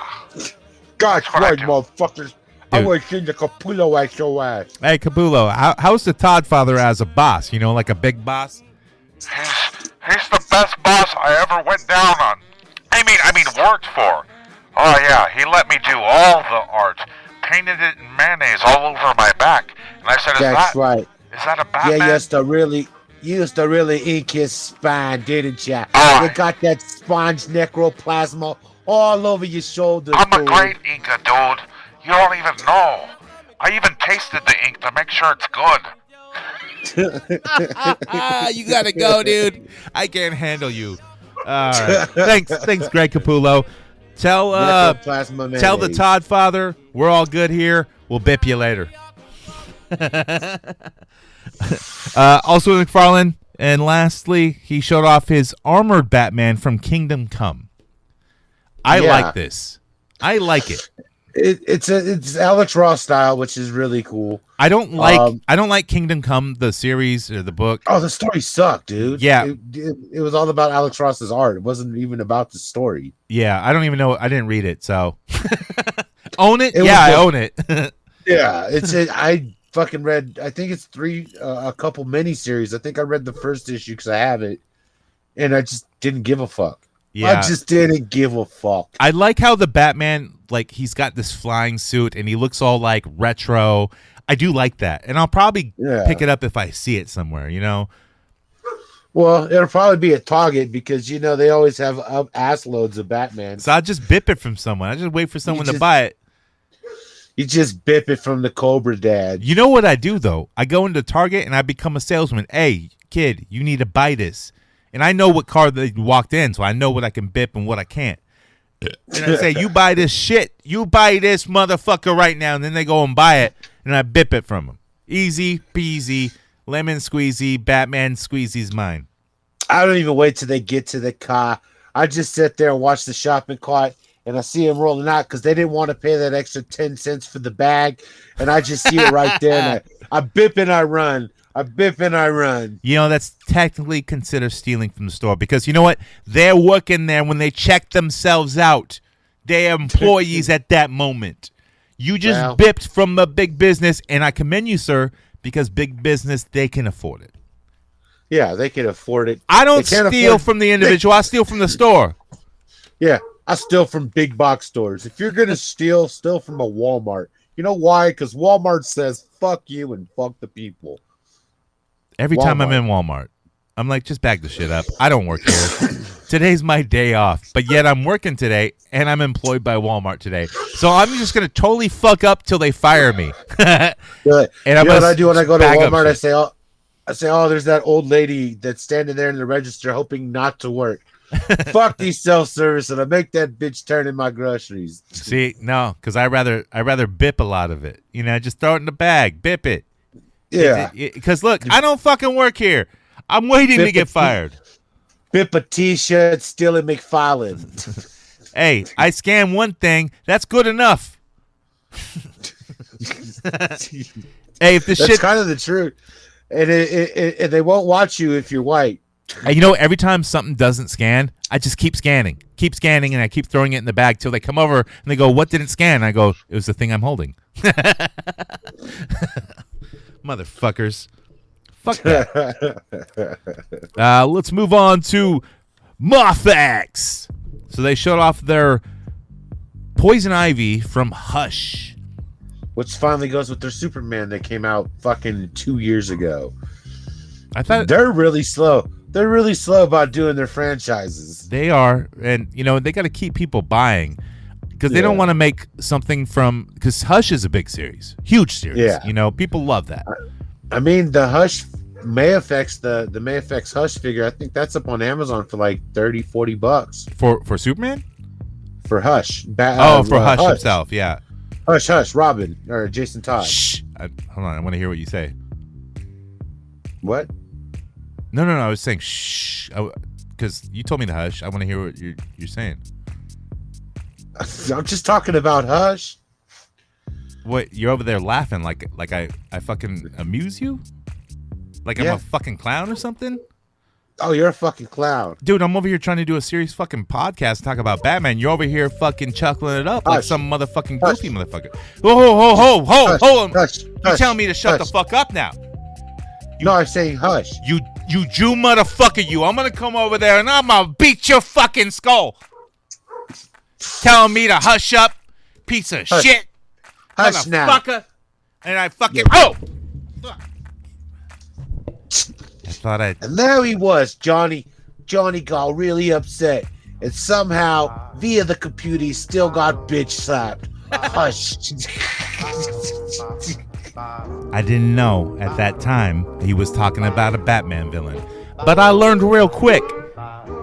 Speaker 3: That's
Speaker 2: what I
Speaker 3: right,
Speaker 2: do.
Speaker 3: motherfuckers. I
Speaker 1: Dude.
Speaker 3: was seeing the Capullo at your ass.
Speaker 1: Hey, Capullo, how's the Todd father as a boss? Like a big boss?
Speaker 2: He's the best boss I ever went down on. I mean, worked for. Oh yeah, he let me do all the art, painted it in mayonnaise all over my back, and I said,
Speaker 3: That's right.
Speaker 2: Is that a Batman?
Speaker 3: Yeah, you used to really ink his spine, didn't ya?
Speaker 2: Oh.
Speaker 3: You got that sponge necroplasma all over your shoulders.
Speaker 2: I'm a
Speaker 3: dude.
Speaker 2: great Inca, dude. You don't even know. I even tasted the ink to make sure it's good.
Speaker 1: You gotta go, dude. I can't handle you. All right. Thanks, Greg Capullo. Tell
Speaker 3: Necroplasma
Speaker 1: the
Speaker 3: mayonnaise.
Speaker 1: Todd father we're all good here. We'll bip you later. Also McFarlane, and lastly, he showed off his armored Batman from Kingdom Come. I like this. I like it.
Speaker 3: It's Alex Ross style, which is really cool.
Speaker 1: I don't like Kingdom Come, the series or the book.
Speaker 3: Oh, the story sucked, dude.
Speaker 1: Yeah.
Speaker 3: It was all about Alex Ross's art. It wasn't even about the story.
Speaker 1: Yeah, I don't even know. I didn't read it, so own it.
Speaker 3: It
Speaker 1: Yeah, I
Speaker 3: was
Speaker 1: own it.
Speaker 3: Yeah, I fucking read. I think it's a couple miniseries. I think I read the first issue because I have it, and I just didn't give a fuck.
Speaker 1: Yeah.
Speaker 3: I just didn't give a fuck.
Speaker 1: I like how the Batman, like, he's got this flying suit and he looks all like retro. I do like that, and I'll probably pick it up if I see it somewhere.
Speaker 3: Well, it'll probably be at Target because they always have ass loads of Batman.
Speaker 1: So I'll just bip it from someone. I just wait for someone to buy it.
Speaker 3: You just bip it from the Cobra Dad.
Speaker 1: You know what I do though? I go into Target and I become a salesman. Hey, kid, you need to buy this. And I know what car they walked in, so I know what I can bip and what I can't. And I say, you buy this shit. You buy this motherfucker right now. And then they go and buy it. And I bip it from them. Easy peasy. Lemon squeezy. Batman squeezy's mine.
Speaker 3: I don't even wait till they get to the car. I just sit there and watch the shopping cart. And I see them rolling out because they didn't want to pay that extra 10 cents for the bag. And I just see it right there. And I bip and I run. I bip and I run.
Speaker 1: You know, that's technically considered stealing from the store because you know what? They're working there when they check themselves out. They're employees at that moment. You just bipped from the big business, and I commend you, sir, because big business, they can afford it.
Speaker 3: Yeah, they can afford it.
Speaker 1: I don't steal from the individual. I steal from the store.
Speaker 3: Yeah, I steal from big box stores. If you're going to steal from a Walmart. You know why? Because Walmart says, fuck you and fuck the people.
Speaker 1: Every time I'm in Walmart, I'm like, just bag the shit up. I don't work here. Today's my day off, but yet I'm working today, and I'm employed by Walmart today. So I'm just going to totally fuck up till they fire me.
Speaker 3: And you know what I do when I go to Walmart? I say, oh, there's that old lady that's standing there in the register hoping not to work. Fuck these self-service, and I make that bitch turn in my groceries.
Speaker 1: See, no, because I rather bip a lot of it. You know, just throw it in the bag, bip it.
Speaker 3: Yeah.
Speaker 1: Because look, I don't fucking work here. I'm waiting to get fired.
Speaker 3: Bip a t-shirt, stealing McFarlane.
Speaker 1: Hey, I scan one thing. That's good enough. Hey, if the
Speaker 3: That's
Speaker 1: shit,
Speaker 3: kind of the truth. And they won't watch you if you're white.
Speaker 1: You know, every time something doesn't scan, I just keep scanning, and I keep throwing it in the bag till they come over and they go, "What didn't scan?" I go, "It was the thing I'm holding." Motherfuckers. Fuck that. Let's move on to Moffax. So they showed off their Poison Ivy from Hush.
Speaker 3: Which finally goes with their Superman that came out fucking 2 years ago.
Speaker 1: I thought
Speaker 3: they're really slow. They're really slow about doing their franchises.
Speaker 1: They are. And, you know, they got to keep people buying because they don't want to make something from, because Hush is a big series, huge series.
Speaker 3: Yeah.
Speaker 1: You know, people love that.
Speaker 3: I mean, the Hush Mayfx, the Mayfx Hush figure, I think that's up on Amazon for like $30-$40
Speaker 1: for Superman.
Speaker 3: For Hush.
Speaker 1: For Hush himself, yeah.
Speaker 3: Hush, Robin or Jason Todd.
Speaker 1: Shh. Hold on, I want to hear what you say.
Speaker 3: What?
Speaker 1: No. I was saying shh, because you told me to hush. I want to hear what you're saying.
Speaker 3: I'm just talking about Hush.
Speaker 1: What, you're over there laughing like I fucking amuse you? Like I'm a fucking clown or something?
Speaker 3: Oh, you're a fucking clown.
Speaker 1: Dude, I'm over here trying to do a serious fucking podcast talk about Batman. You're over here fucking chuckling it up like some motherfucking goofy motherfucker. Hold on. You telling me to shut the fuck up now?
Speaker 3: No, I'm saying hush.
Speaker 1: You Jew motherfucker, you. I'm going to come over there and I'm going to beat your fucking skull. Telling me to hush up, piece of shit.
Speaker 3: Hush now.
Speaker 1: Motherfucker. And I fucking... Oh! I thought
Speaker 3: And there he was, Johnny. Johnny got really upset. And somehow, via the computer, he still got bitch slapped. Hush.
Speaker 1: I didn't know at that time he was talking about a Batman villain. But I learned real quick.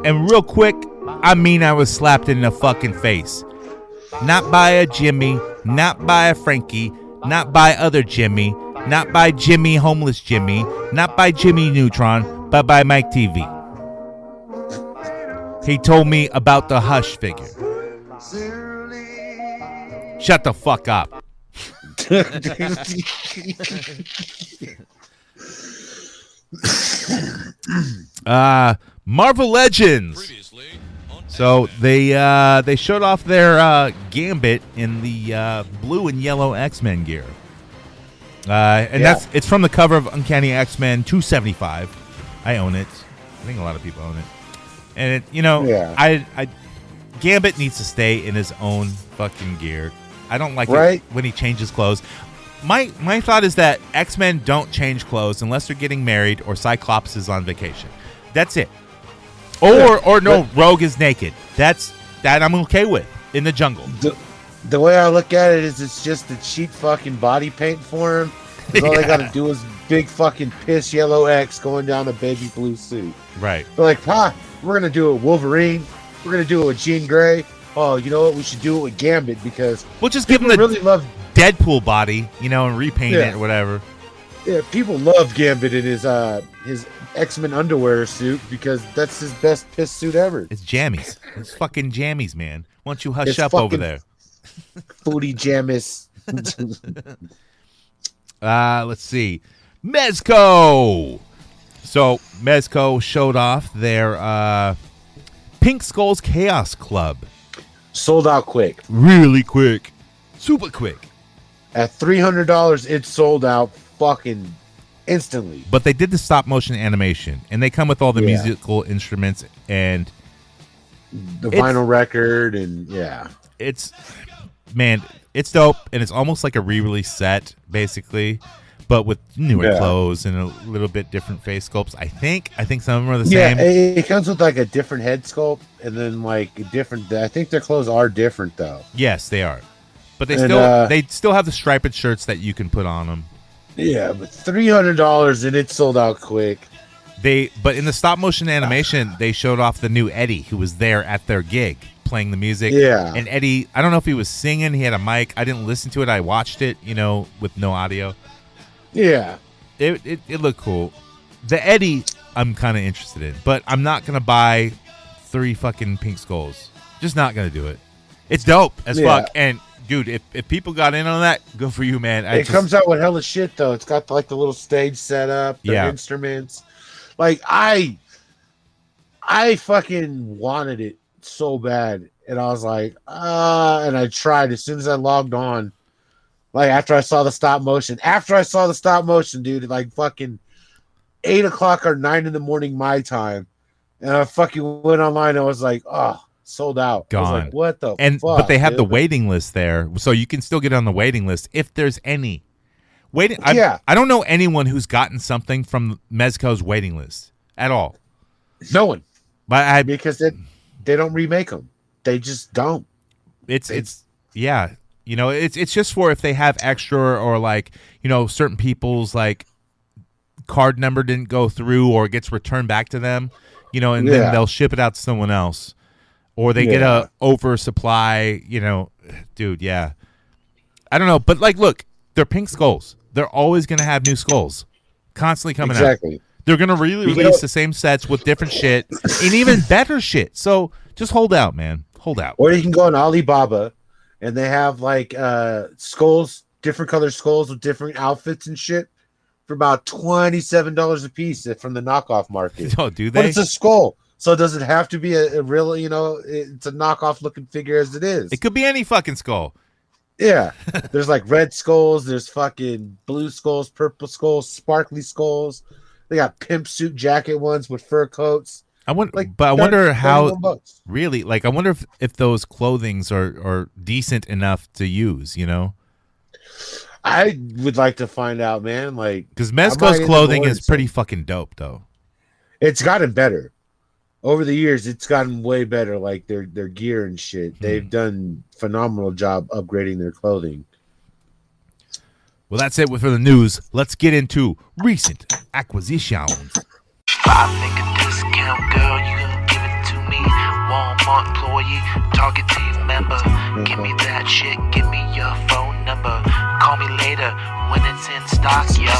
Speaker 1: And real quick, I mean I was slapped in the fucking face. Not by a Jimmy, not by a Frankie, not by other Jimmy, not by Jimmy Homeless Jimmy, not by Jimmy Neutron, but by Mike TV. He told me about the Hush figure. Shut the fuck up. Marvel Legends. So they showed off their Gambit in the blue and yellow X-Men gear. It's from the cover of Uncanny X-Men 275. I own it. I think a lot of people own it. And I Gambit needs to stay in his own fucking gear. I don't like it when he changes clothes. My thought is that X-Men don't change clothes unless they're getting married or Cyclops is on vacation. That's it. Or Rogue is naked. That I'm okay with in the jungle.
Speaker 3: The way I look at it is it's just a cheap fucking body paint for him. All they got to do is big fucking piss yellow X going down a baby blue suit.
Speaker 1: Right.
Speaker 3: They're like, we're going to do a Wolverine. We're going to do a Jean Grey. oh, you know what? We should do it with Gambit because
Speaker 1: We'll just give him
Speaker 3: people
Speaker 1: the
Speaker 3: really love.
Speaker 1: Deadpool body, you know, and repaint
Speaker 3: Yeah.
Speaker 1: it or whatever.
Speaker 3: Yeah, people love Gambit in his X-Men underwear suit because that's his best piss suit ever.
Speaker 1: It's jammies. It's fucking jammies, man. Why don't you hush
Speaker 3: It's
Speaker 1: up over
Speaker 3: fucking-
Speaker 1: there?
Speaker 3: Booty jammis.
Speaker 1: Let's see. Mezco. So Mezco showed off their Pink Skulls Chaos Club.
Speaker 3: Sold out quick.
Speaker 1: Really quick. Super quick.
Speaker 3: At $300, it sold out fucking instantly.
Speaker 1: But they did the stop motion animation, and they come with all the
Speaker 3: Yeah.
Speaker 1: musical instruments, and
Speaker 3: The vinyl record, and yeah.
Speaker 1: it's dope, and it's almost like a re-release set, basically, but with newer clothes and a little bit different face sculpts. I think some of them are the
Speaker 3: Yeah,
Speaker 1: same.
Speaker 3: it comes with like a different head sculpt, and then like a different. I think their clothes are different though.
Speaker 1: Yes, they are, but they
Speaker 3: And,
Speaker 1: still have the striped shirts that you can put on them.
Speaker 3: Yeah, but $300 and it sold out quick.
Speaker 1: But in the stop motion animation, they showed off the new Eddie, who was there at their gig playing the music.
Speaker 3: Yeah.
Speaker 1: And Eddie, I don't know if he was singing. He had a mic. I didn't listen to it. I watched it, with no audio.
Speaker 3: Yeah.
Speaker 1: It looked cool. The Eddie, I'm kind of interested in, but I'm not gonna buy 3 fucking Pink Skulls. Just not gonna do it. It's dope as fuck, and dude, if people got in on that, go for you, man.
Speaker 3: It comes out with hella shit though. It's got like the little stage setup, the instruments. Like I fucking wanted it so bad, and I was like, and I tried as soon as I logged on. Like after I saw the stop motion, dude, like fucking 8 o'clock or 9 in the morning my time, and I fucking went online and I was like, oh, sold out.
Speaker 1: Gone.
Speaker 3: I was like, what the fuck?
Speaker 1: But they have
Speaker 3: dude?
Speaker 1: the waiting list there, so you can still get on the waiting list if there's any waiting. I don't know anyone who's gotten something from Mezco's waiting list at all.
Speaker 3: No one,
Speaker 1: but
Speaker 3: because they don't remake them. They just don't.
Speaker 1: It's just for if they have extra or like certain people's like card number didn't go through or it gets returned back to them, and then they'll ship it out to someone else. Or they get a oversupply, dude, yeah. I don't know, but like, look, they're Pink Skulls. They're always going to have new skulls constantly coming out. They're going to release the same sets with different shit and even better shit. So just hold out, man. Hold out.
Speaker 3: Or you can go on Alibaba and they have like skulls, different color skulls with different outfits and shit for about $27 a piece from the knockoff market.
Speaker 1: Oh, do they?
Speaker 3: But it's a skull. So does it have to be a real, it's a knockoff looking figure as it is?
Speaker 1: It could be any fucking skull.
Speaker 3: Yeah. There's like red skulls. There's fucking blue skulls, purple skulls, sparkly skulls. They got pimp suit jacket ones with fur coats.
Speaker 1: I wonder how really, like, I wonder if those clothings are decent enough to use,
Speaker 3: I would like to find out, man. Like,
Speaker 1: because Mezco's clothing is pretty fucking dope, though.
Speaker 3: It's gotten better. Over the years, it's gotten way better, like their gear and shit. They've done phenomenal job upgrading their clothing.
Speaker 1: Well, that's it for the news. Let's get into recent acquisitions.
Speaker 5: I make a discount, girl, you can give it to me. Walmart employee, Target team member. Give me that shit, give me your phone number. Call me later when it's in stock, yo.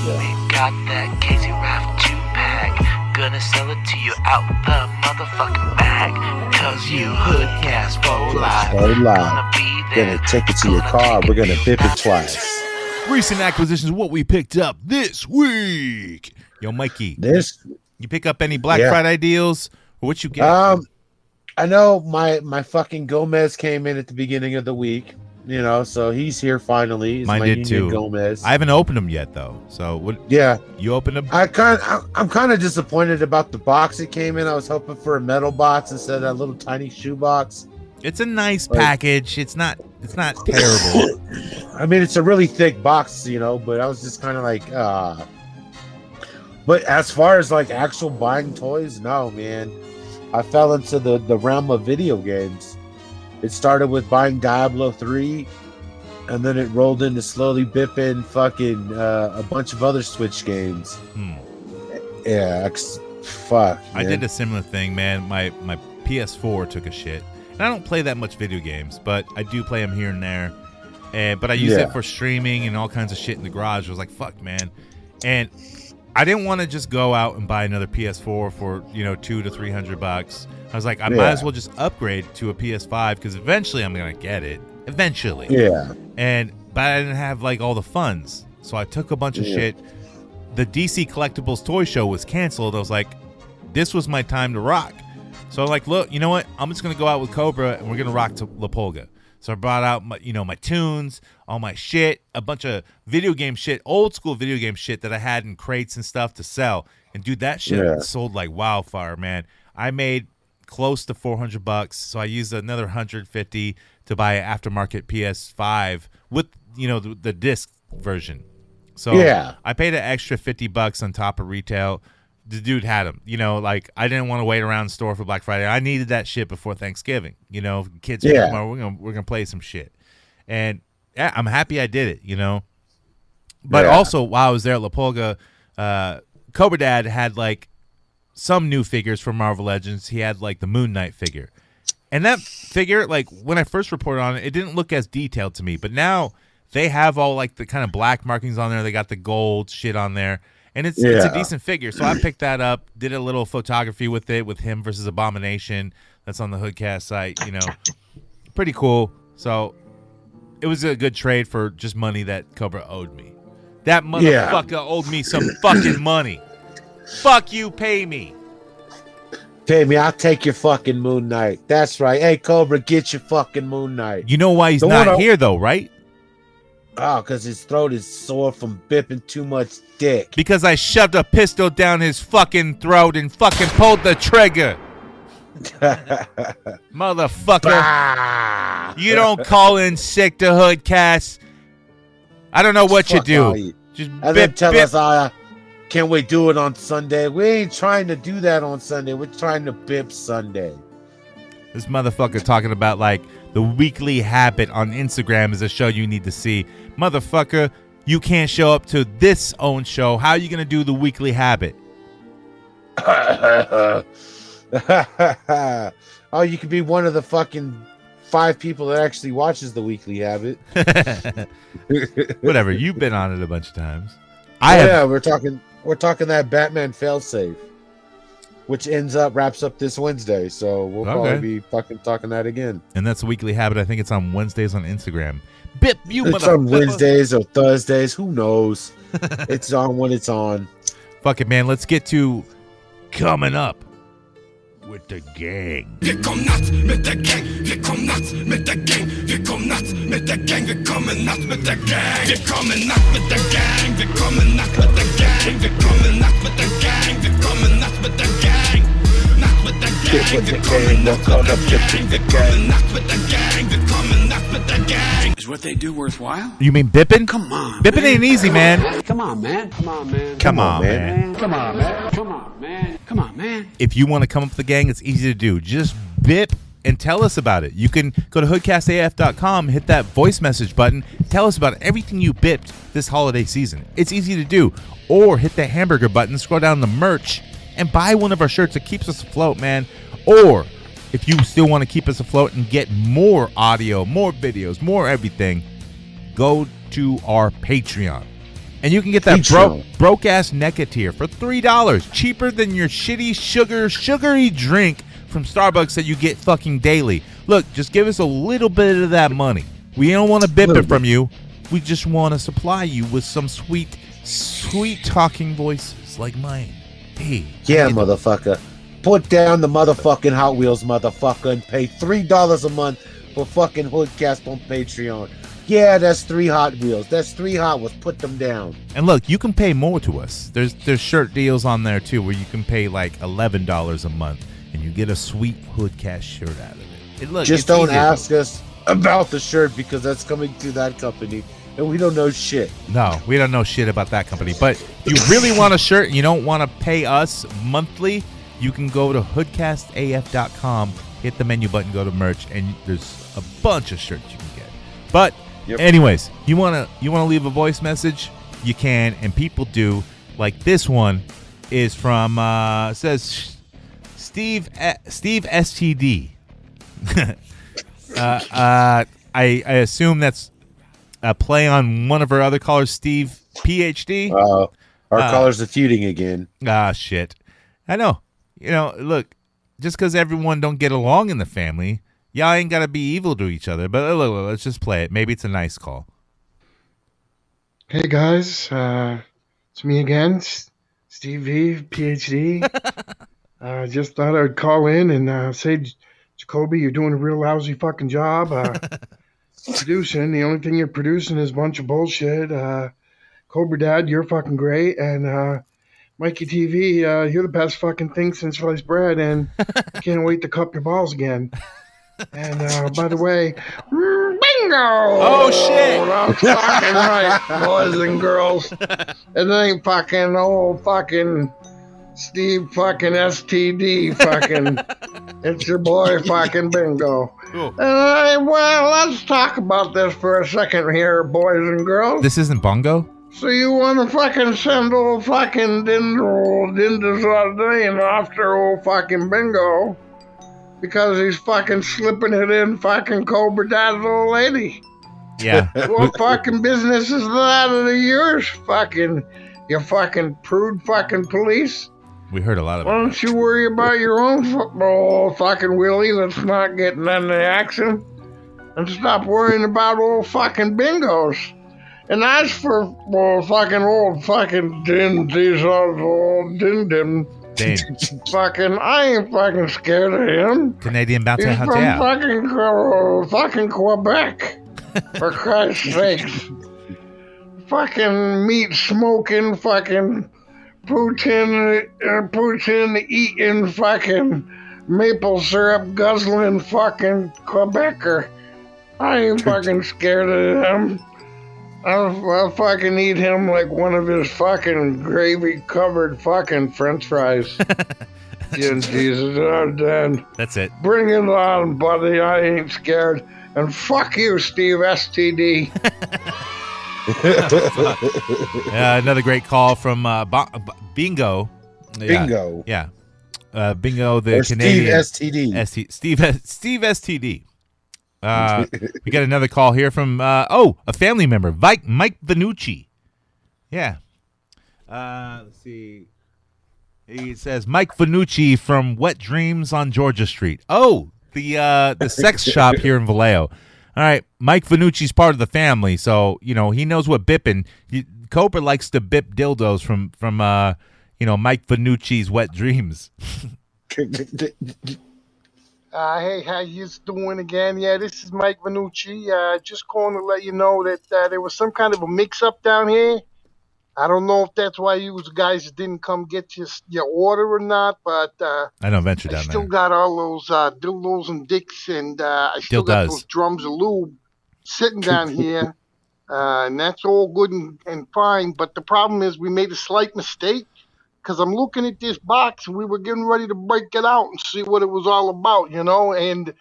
Speaker 5: We got that Casey Raft 2-pack. Gonna sell it to you out the motherfucking bag. Cause you HoodCast for life. Gonna be there.
Speaker 3: Gonna take it to your car. We're gonna bip it twice.
Speaker 1: Recent acquisitions, what we picked up this week. Yo, Mikey, you pick up any Black Friday deals? Or what you get?
Speaker 3: I know my fucking Gomez came in at the beginning of the week. So he's here finally.
Speaker 1: Mine did too.
Speaker 3: Gomez.
Speaker 1: I haven't opened them yet though. So what?
Speaker 3: Yeah,
Speaker 1: you opened them?
Speaker 3: I'm kind of disappointed about the box it came in. I was hoping for a metal box instead of that little tiny shoe box.
Speaker 1: It's a nice package. It's not terrible.
Speaker 3: I mean, it's a really thick box, but I was just kind of like, But as far as like actual buying toys, no, man. I fell into the realm of video games. It started with buying Diablo 3, and then it rolled into slowly bipping fucking a bunch of other Switch games.
Speaker 1: I did a similar thing, man. My PS4 took a shit, And I don't play that much video games, but I do play them here and there. But I use it for streaming and all kinds of shit in the garage. I was like, fuck, man. And I didn't want to just go out and buy another PS4 for, $200 to $300. I was like, I might as well just upgrade to a PS5 because eventually I'm going to get it. Eventually.
Speaker 3: Yeah.
Speaker 1: But I didn't have like all the funds. So I took a bunch of shit. The DC Collectibles Toy Show was canceled. I was like, this was my time to rock. So I'm like, look, you know what? I'm just going to go out with Cobra and we're going to rock to La Pulga. So I brought out my, my tunes, all my shit, a bunch of video game shit, old school video game shit that I had in crates and stuff to sell. And dude, that shit sold like wildfire, man. I made close to $400. So I used another $150 to buy an aftermarket PS5 with, the disc version. So I paid an extra $50 on top of retail. The dude had them, I didn't want to wait around the store for Black Friday. I needed that shit before Thanksgiving. Kids are come over, we're gonna play some shit, and I'm happy I did it. But also while I was there at La Pulga, Cobra Dad had like some new figures from Marvel Legends. He had like the Moon Knight figure, and that figure, like when I first reported on it, it didn't look as detailed to me. But now they have all like the kind of black markings on there. They got the gold shit on there. And it's a decent figure. So I picked that up, did a little photography with it, with him versus Abomination. That's on the HoodCast site, Pretty cool. So it was a good trade for just money that Cobra owed me. That motherfucker owed me some fucking money. Fuck you, pay me.
Speaker 3: Pay me, I'll take your fucking Moon Knight. That's right. Hey, Cobra, get your fucking Moon Knight.
Speaker 1: You know why he's not here, though, right?
Speaker 3: Oh, because his throat is sore from bipping too much dick.
Speaker 1: Because I shoved a pistol down his fucking throat and fucking pulled the trigger. Motherfucker.
Speaker 3: Bah!
Speaker 1: You don't call in sick to HoodCast. I don't know what you do. Just
Speaker 3: then tell us, can we do it on Sunday? We ain't trying to do that on Sunday. We're trying to bip Sunday.
Speaker 1: This motherfucker talking about like the Weekly Habit on Instagram is a show you need to see. Motherfucker, you can't show up to this own show. How are you going to do the Weekly Habit?
Speaker 3: Oh, you could be one of the fucking 5 people that actually watches the Weekly Habit.
Speaker 1: Whatever, you've been on it a bunch of times.
Speaker 3: We're talking that Batman failsafe, which wraps up this Wednesday. So we'll probably be fucking talking that again.
Speaker 1: And that's a Weekly Habit. I think it's on Wednesdays on Instagram. Bip,
Speaker 3: it's on Wednesdays or Thursdays. Who knows? It's on when it's on.
Speaker 1: Fuck it, man. Let's get to coming up with the gang.
Speaker 6: Wir kommen nachts mit der Gang. Wir kommen nachts mit der Gang. Wir kommen nachts mit der Gang. Wir kommen nachts mit der Gang. Wir kommen nachts mit der Gang. Wir kommen nachts mit der Gang. Wir kommen nachts mit der Gang. Wir kommen nachts mit der Gang. Nachts mit der Gang. Wir kommen nachts mit der Gang. Wir kommen nachts mit der Gang. Wir kommen nachts mit der Gang.
Speaker 7: Is what they do worthwhile?
Speaker 1: You mean bipping?
Speaker 7: Come on.
Speaker 1: Bipping ain't easy, man.
Speaker 7: Come on, man. Come on, man.
Speaker 1: Come on, man.
Speaker 7: Come on, man. Come on, man. Come on, man.
Speaker 1: If you want to come up with the gang, it's easy to do. Just bip and tell us about it. You can go to HoodCastAF.com, hit that voice message button, tell us about everything you bipped this holiday season. It's easy to do. Or hit that hamburger button, scroll down the merch, and buy one of our shirts. It keeps us afloat, man. Or if you still want to keep us afloat and get more audio, more videos, more everything, go to our Patreon. And you can get that broke-ass NECA tier for $3, cheaper than your shitty sugary drink from Starbucks that you get fucking daily. Look, just give us a little bit of that money. We don't want to bip it from you. We just want to supply you with some sweet, sweet talking voices like mine. Hey.
Speaker 3: Yeah, motherfucker. Put down the motherfucking Hot Wheels, motherfucker, and pay $3 a month for fucking HoodCast on Patreon. Yeah, that's 3 Hot Wheels. That's 3 Hot Wheels. Put them down.
Speaker 1: And look, you can pay more to us. There's shirt deals on there too, where you can pay like $11 a month, and you get a sweet HoodCast shirt out of it.
Speaker 3: Just don't ask us about the shirt because that's coming to that company, and we don't know shit.
Speaker 1: No, we don't know shit about that company. But if you really want a shirt and you don't want to pay us monthly, you can go to HoodCastAF.com, hit the menu button, go to merch, and there's a bunch of shirts you can get. But anyways, you wanna leave a voice message, you can, and people do. Like this one is from says Steve STD. I assume that's a play on one of our other callers, Steve PhD.
Speaker 3: Our callers are feuding again.
Speaker 1: Ah, shit. I know. Look, just because everyone don't get along in the family, y'all ain't got to be evil to each other. But look, let's just play it. Maybe it's a nice call.
Speaker 8: Hey, guys. It's me again, Steve V, PhD. Just thought I'd call in and say, Jacoby, you're doing a real lousy fucking job. Producing. The only thing you're producing is a bunch of bullshit. Cobra Dad, you're fucking great. And Mikey TV, you're the best fucking thing since sliced bread. And I can't wait to cup your balls again. And by the way, bingo!
Speaker 1: Oh, shit!
Speaker 8: That's fucking right, boys and girls. It ain't fucking old fucking Steve fucking STD fucking. It's your boy fucking Bingo.
Speaker 1: Cool.
Speaker 8: Well, let's talk about this for a second here, boys and girls.
Speaker 1: This isn't Bongo?
Speaker 8: So you want to fucking send old fucking Dindazardine after old fucking Bingo because he's fucking slipping it in fucking Cobra Dad's old lady.
Speaker 1: Yeah.
Speaker 8: What fucking business is that of yours? Fucking, you fucking prude fucking police.
Speaker 1: We heard a lot
Speaker 8: Why
Speaker 1: about
Speaker 8: don't you worry about your own football fucking Willie that's not getting into action? And stop worrying about old fucking Bingos. And as for old fucking these old din fucking, I ain't fucking scared of him.
Speaker 1: Canadian bounty
Speaker 8: He's from fucking Quebec. For Christ's sakes. Fucking meat smoking fucking Putin eating fucking maple syrup guzzling fucking Quebecer. I ain't fucking scared of him. I'll fucking eat him like one of his fucking gravy covered fucking French fries. Jesus, I'm dead.
Speaker 1: That's it.
Speaker 8: Bring it on, buddy. I ain't scared. And fuck you, Steve STD.
Speaker 1: Another great call from Bingo.
Speaker 3: Bingo.
Speaker 1: Yeah. Bingo, the
Speaker 3: Or
Speaker 1: Canadian.
Speaker 3: Steve STD.
Speaker 1: Steve STD. We got another call here from, a family member, Mike Vanucci. Yeah. Let's see. He says, Mike Vanucci from Wet Dreams on Georgia Street. Oh, the sex shop here in Vallejo. All right, Mike Vanucci's part of the family, so he knows what bipping. Cobra likes to bip dildos from Mike Vanucci's Wet Dreams.
Speaker 8: Hey, how you doing again? Yeah, this is Mike Vanucci. Just calling to let you know that there was some kind of a mix-up down here. I don't know if that's why you guys didn't come get your order or not, but
Speaker 1: I don't venture down
Speaker 8: I still
Speaker 1: there.
Speaker 8: got all those dildos and dicks, and I still got those drums of lube sitting down here, and that's all good and fine. But the problem is we made a slight mistake because I'm looking at this box, and we were getting ready to break it out and see what it was all about, and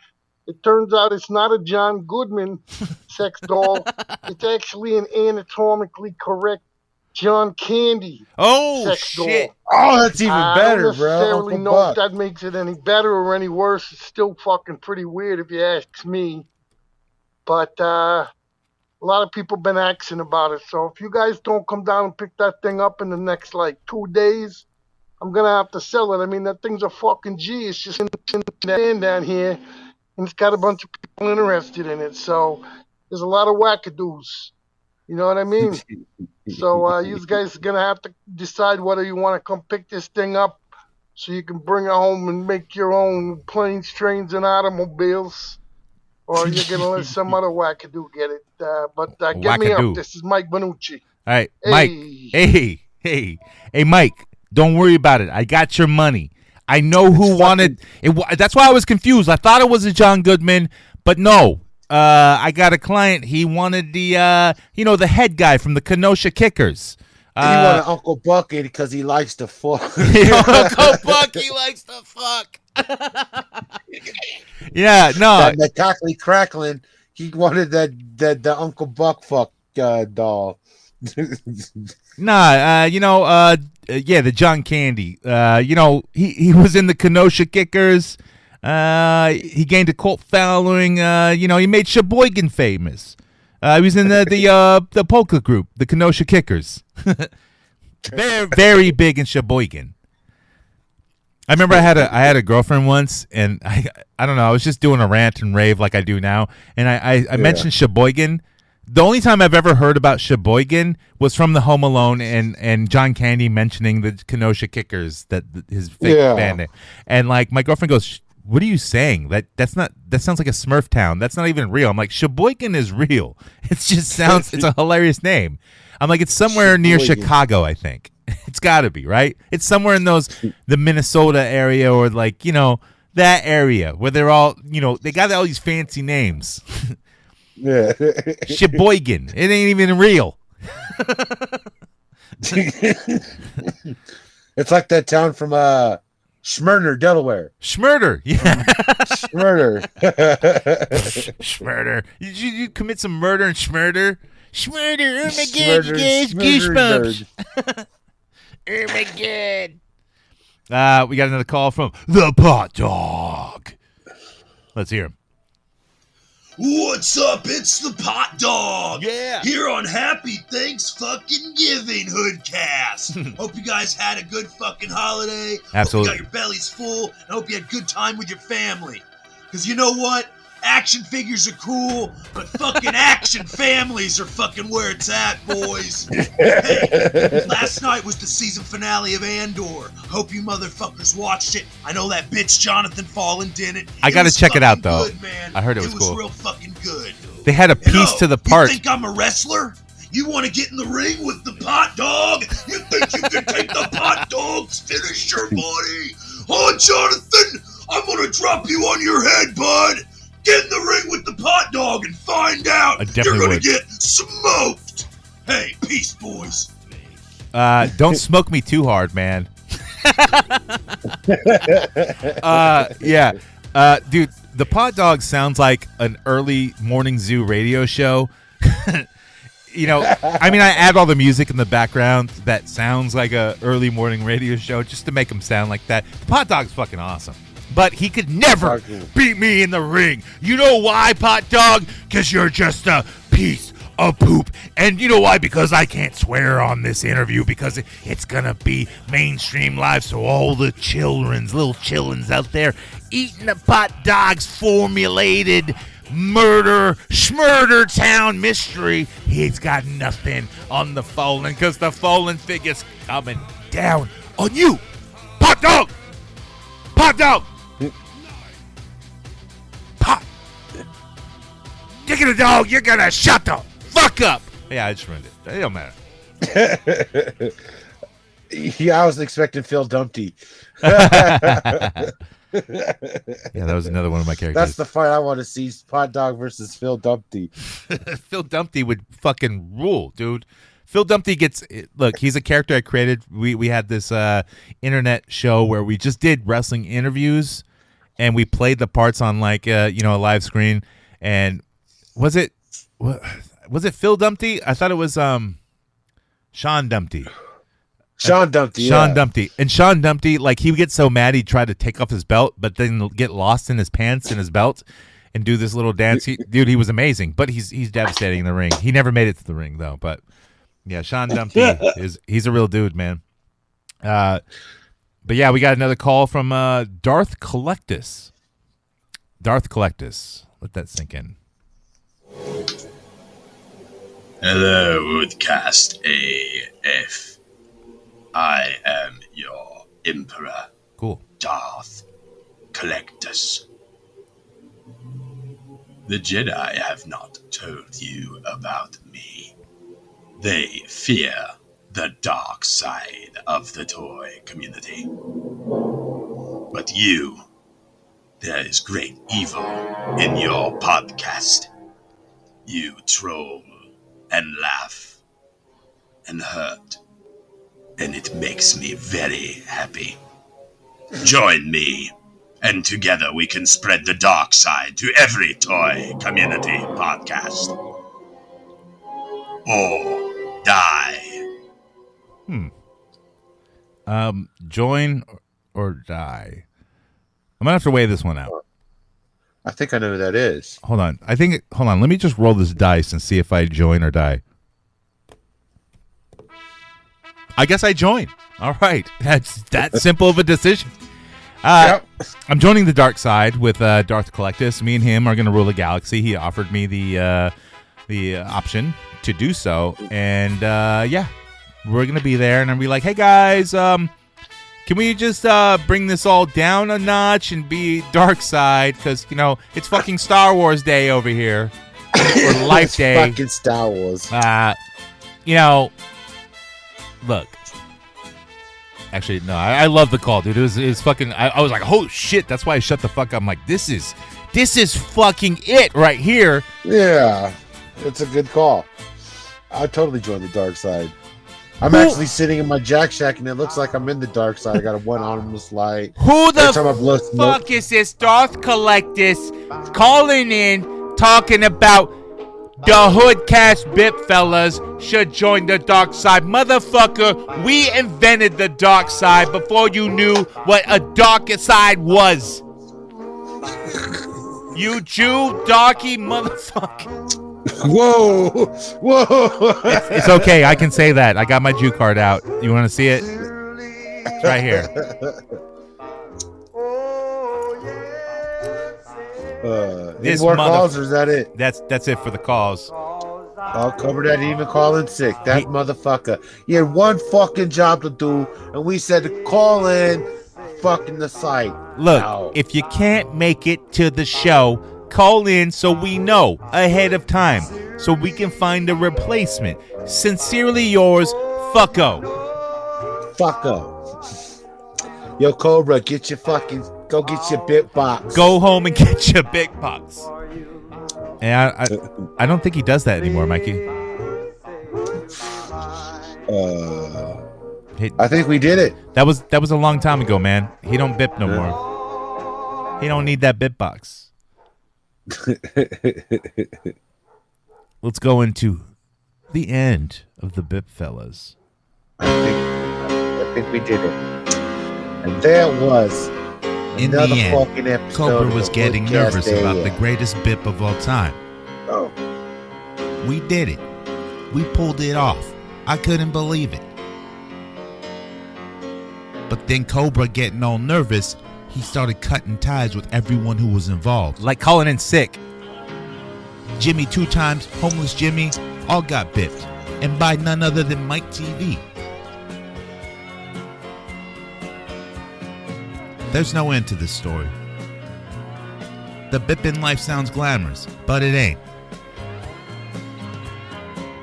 Speaker 8: it turns out it's not a John Goodman sex doll. It's actually an anatomically correct John Candy.
Speaker 1: Oh,
Speaker 8: sex
Speaker 1: shit.
Speaker 8: doll.
Speaker 3: Oh, that's even better,
Speaker 8: I don't
Speaker 3: bro.
Speaker 8: necessarily
Speaker 3: Uncle
Speaker 8: know
Speaker 3: Buck.
Speaker 8: if that makes it any better or any worse. It's still fucking pretty weird if you ask me. But a lot of people been asking about it. So if you guys don't come down and pick that thing up in the next, 2 days, I'm going to have to sell it. I mean, that thing's a fucking G. It's just in the down here, and it's got a bunch of people interested in it. So there's a lot of wackadoos. You know what I mean? So you guys are going to have to decide whether you want to come pick this thing up so you can bring it home and make your own planes, trains, and automobiles, or you're going to let some other wackadoo get it. But get me up. This is Mike Vanucci.
Speaker 1: All right, Mike. Hey, Mike, don't worry about it. I got your money. I know who wanted it. That's why I was confused. I thought it was a John Goodman, but no. I got a client. He wanted the head guy from the Kenosha Kickers.
Speaker 3: He wanted Uncle Buck because he likes to fuck.
Speaker 1: Uncle Buck, he likes to fuck. Yeah, no.
Speaker 3: That cackly crackling. He wanted the Uncle Buck fuck doll.
Speaker 1: Nah, the John Candy. He was in the Kenosha Kickers. He gained a cult following. He made Sheboygan famous. He was in the polka group, the Kenosha Kickers. Very, very big in Sheboygan. I remember I had a girlfriend once, and I don't know, I was just doing a rant and rave like I do now, and I mentioned Sheboygan. The only time I've ever heard about Sheboygan was from the Home Alone and John Candy mentioning the Kenosha Kickers, that his fake band name. And like my girlfriend goes, "What are you saying? That sounds like a Smurf town. That's not even real." I'm like, Sheboygan is real. It just sounds it's a hilarious name. I'm like, it's somewhere near Chicago, I think. It's got to be, right? It's somewhere in the Minnesota area, or like, that area where they're all, they got all these fancy names.
Speaker 3: Yeah.
Speaker 1: Sheboygan. It ain't even real.
Speaker 3: It's like that town from Smyrna, Delaware.
Speaker 1: Smyrna. Yeah.
Speaker 3: Smyrna.
Speaker 1: Smyrna. Did you commit some murder in Smyrna? Smyrna. Oh my God, you guys. Goosebumps. Oh my God. We got another call from the Pot Dog. Let's hear him.
Speaker 9: What's up? It's the Pot Dog.
Speaker 1: Yeah.
Speaker 9: Here on Happy Thanks Fucking Giving Hoodcast. Hope you guys had a good fucking holiday.
Speaker 1: Absolutely.
Speaker 9: Hope you got your bellies full, and hope you had a good time with your family. Because you know what? Action figures are cool, but fucking action families are fucking where it's at, boys. Hey, last night was the season finale of Andor. Hope you motherfuckers watched it. I know that bitch Jonathan Fallen didn't.
Speaker 1: I gotta check it out, though.
Speaker 9: Good, man.
Speaker 1: I heard it was cool.
Speaker 9: It was real fucking good.
Speaker 1: They had a piece to the part.
Speaker 9: You think I'm a wrestler? You want to get in the ring with the Pot Dog? You think you can take the Pot Dog's finisher, buddy? Oh, Jonathan, I'm gonna drop you on your head, bud. Get in the ring with the Pot Dog and find out. You're gonna get smoked. Hey, peace, boys.
Speaker 1: Don't smoke me too hard, man. Yeah. Dude, the Pot Dog sounds like an early morning zoo radio show. I add all the music in the background that sounds like a early morning radio show just to make them sound like that. The Pot Dog's fucking awesome. But he could never beat me in the ring. You know why, Pot Dog? Because you're just a piece of poop. And you know why? Because I can't swear on this interview, because it's going to be mainstream live. So all the little chillins out there eating the Pot Dog's formulated Schmurder Town mystery, he's got nothing on the Fallen, because the Fallen figure's coming down on you. Pot Dog! Pot Dog! Pot! You're gonna dog, you're gonna shut the fuck up! Yeah, I just ruined it. It don't matter.
Speaker 3: Yeah, I was expecting Phil Dumpty.
Speaker 1: Yeah, that was another one of my characters.
Speaker 3: That's the fight I want to see: Pot Dog versus Phil Dumpty.
Speaker 1: Phil Dumpty would fucking rule, dude. Phil Dumpty look, he's a character I created. We had this internet show where we just did wrestling interviews, and we played the parts on like a live screen. And was it Phil Dumpty? I thought it was Sean Dumpty.
Speaker 3: Sean Dumpty.
Speaker 1: Sean Dumpty. And Sean Dumpty, like, he would get so mad he'd try to take off his belt, but then get lost in his pants and his belt and do this little dance. Dude, he was amazing, but he's devastating in the ring. He never made it to the ring, though. But, yeah, Sean Dumpty, he's a real dude, man. But, yeah, we got another call from Darth Collectus. Darth Collectus. Let that sink in.
Speaker 9: Hello, HoodCastAF. I am your Emperor.
Speaker 1: Cool.
Speaker 9: Darth Collectus. The Jedi have not told you about me. They fear the dark side of the toy community. But there is great evil in your podcast. You troll and laugh and hurt. And it makes me very happy. Join me, and together we can spread the dark side to every toy community podcast. Or die.
Speaker 1: Join or die. I'm gonna have to weigh this one out.
Speaker 3: I think I know who that is.
Speaker 1: Hold on. Hold on. Let me just roll this dice and see if I join or die. I guess I join. All right. That's that simple of a decision.
Speaker 3: Yep.
Speaker 1: I'm joining the dark side with Darth Collectus. Me and him are going to rule the galaxy. He offered me the option to do so. And, yeah, we're going to be there. And I'm going to be like, hey, guys, can we just bring this all down a notch and be dark side? Because, you know, it's fucking Star Wars Day over here. Or Life Day.
Speaker 3: Fucking Star Wars.
Speaker 1: You know, look. Actually, no, I love the call, dude. It was fucking, I was like, oh, shit. That's why I shut the fuck up. I'm like, this is fucking it right here.
Speaker 3: Yeah, it's a good call. I totally joined the dark side. I'm actually sitting in my Jack Shack, and it looks like I'm in the dark side. I got a one armless light.
Speaker 1: Who the fuck is this Darth Collectus calling in, talking about the HoodCast BipFellas should join the dark side? Motherfucker, we invented the dark side before you knew what a dark side was. You Jew, darky motherfucker.
Speaker 3: Whoa.
Speaker 1: It's okay. I can say that. I got my Jew card out. You want to see it? It's right here.
Speaker 3: This more calls, or is that it?
Speaker 1: That's it for the calls.
Speaker 3: I'll cover that even calling sick. That motherfucker. He had one fucking job to do, and we said to call in fucking the site.
Speaker 1: Look, if you can't make it to the show, call in so we know ahead of time, so we can find a replacement. Sincerely yours, Fucko.
Speaker 3: Yo, Cobra, get your fucking, go get your bit box.
Speaker 1: Go home and get your big box. And I don't think he does that anymore, Mikey.
Speaker 3: I think we did it.
Speaker 1: That was a long time ago, man. He don't bip no more. He don't need that bip box. Let's go into the end of the BipFellas.
Speaker 3: I think we did it. And there was
Speaker 1: in
Speaker 3: another
Speaker 1: the
Speaker 3: fucking
Speaker 1: end,
Speaker 3: episode.
Speaker 1: Cobra was getting nervous about the greatest bip of all time.
Speaker 3: Oh.
Speaker 1: We did it. We pulled it off. I couldn't believe it. But then Cobra getting all nervous, he started cutting ties with everyone who was involved. Like calling in sick. Jimmy 2 times, homeless Jimmy, all got bipped. And by none other than Mike TV. There's no end to this story. The bippin' life sounds glamorous, but it ain't.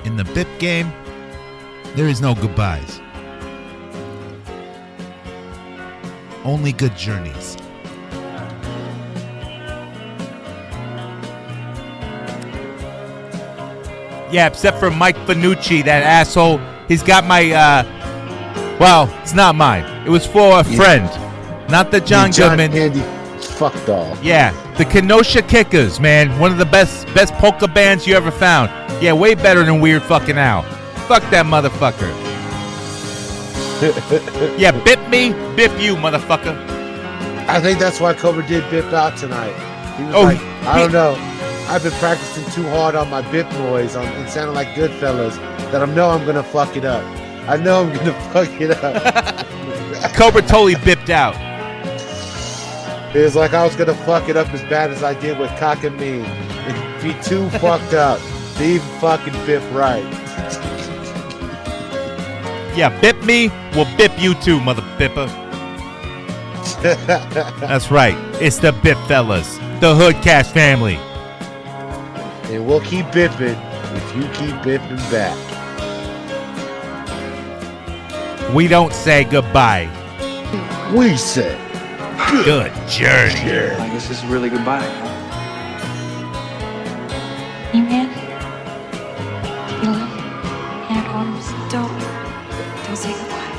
Speaker 1: In the bip game, there is no goodbyes. Only good journeys. Yeah, except for Mike Finucci, that asshole. He's got my, well, it's not mine. It was for a friend. Not the John Goodman.
Speaker 3: Candy fuck doll.
Speaker 1: Yeah, the Kenosha Kickers, man. One of the best polka bands you ever found. Yeah, way better than Weird Fucking Al. Fuck that motherfucker. Yeah, bip me, bip you, motherfucker.
Speaker 3: I think that's why Cobra did bip out tonight. He was like, I don't know. I've been practicing too hard on my bip noise and sounding like Goodfellas that I know I'm going to fuck it up. I know I'm going to fuck it up.
Speaker 1: Cobra totally bipped out.
Speaker 3: It was like I was going to fuck it up as bad as I did with Cock and Mean. And be too fucked up to even fucking bip right.
Speaker 1: Yeah, bip me, we'll bip you too, mother bipper. That's right. It's the BipFellas, the HoodCast family.
Speaker 3: And we'll keep bipping if you keep bipping back.
Speaker 1: We don't say goodbye.
Speaker 3: We say
Speaker 1: good journey.
Speaker 7: I guess this is really goodbye.
Speaker 10: You man, you love and arms. Don't say goodbye.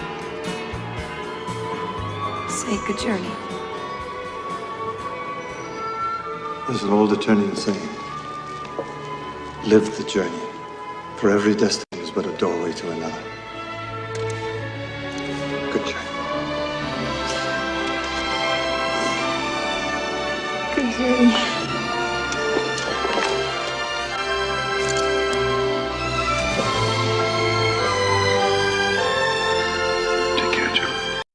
Speaker 10: Say good journey.
Speaker 11: There's an old Eternian saying. Live the journey, for every destiny is but a doorway to another. Good journey.
Speaker 10: dirty.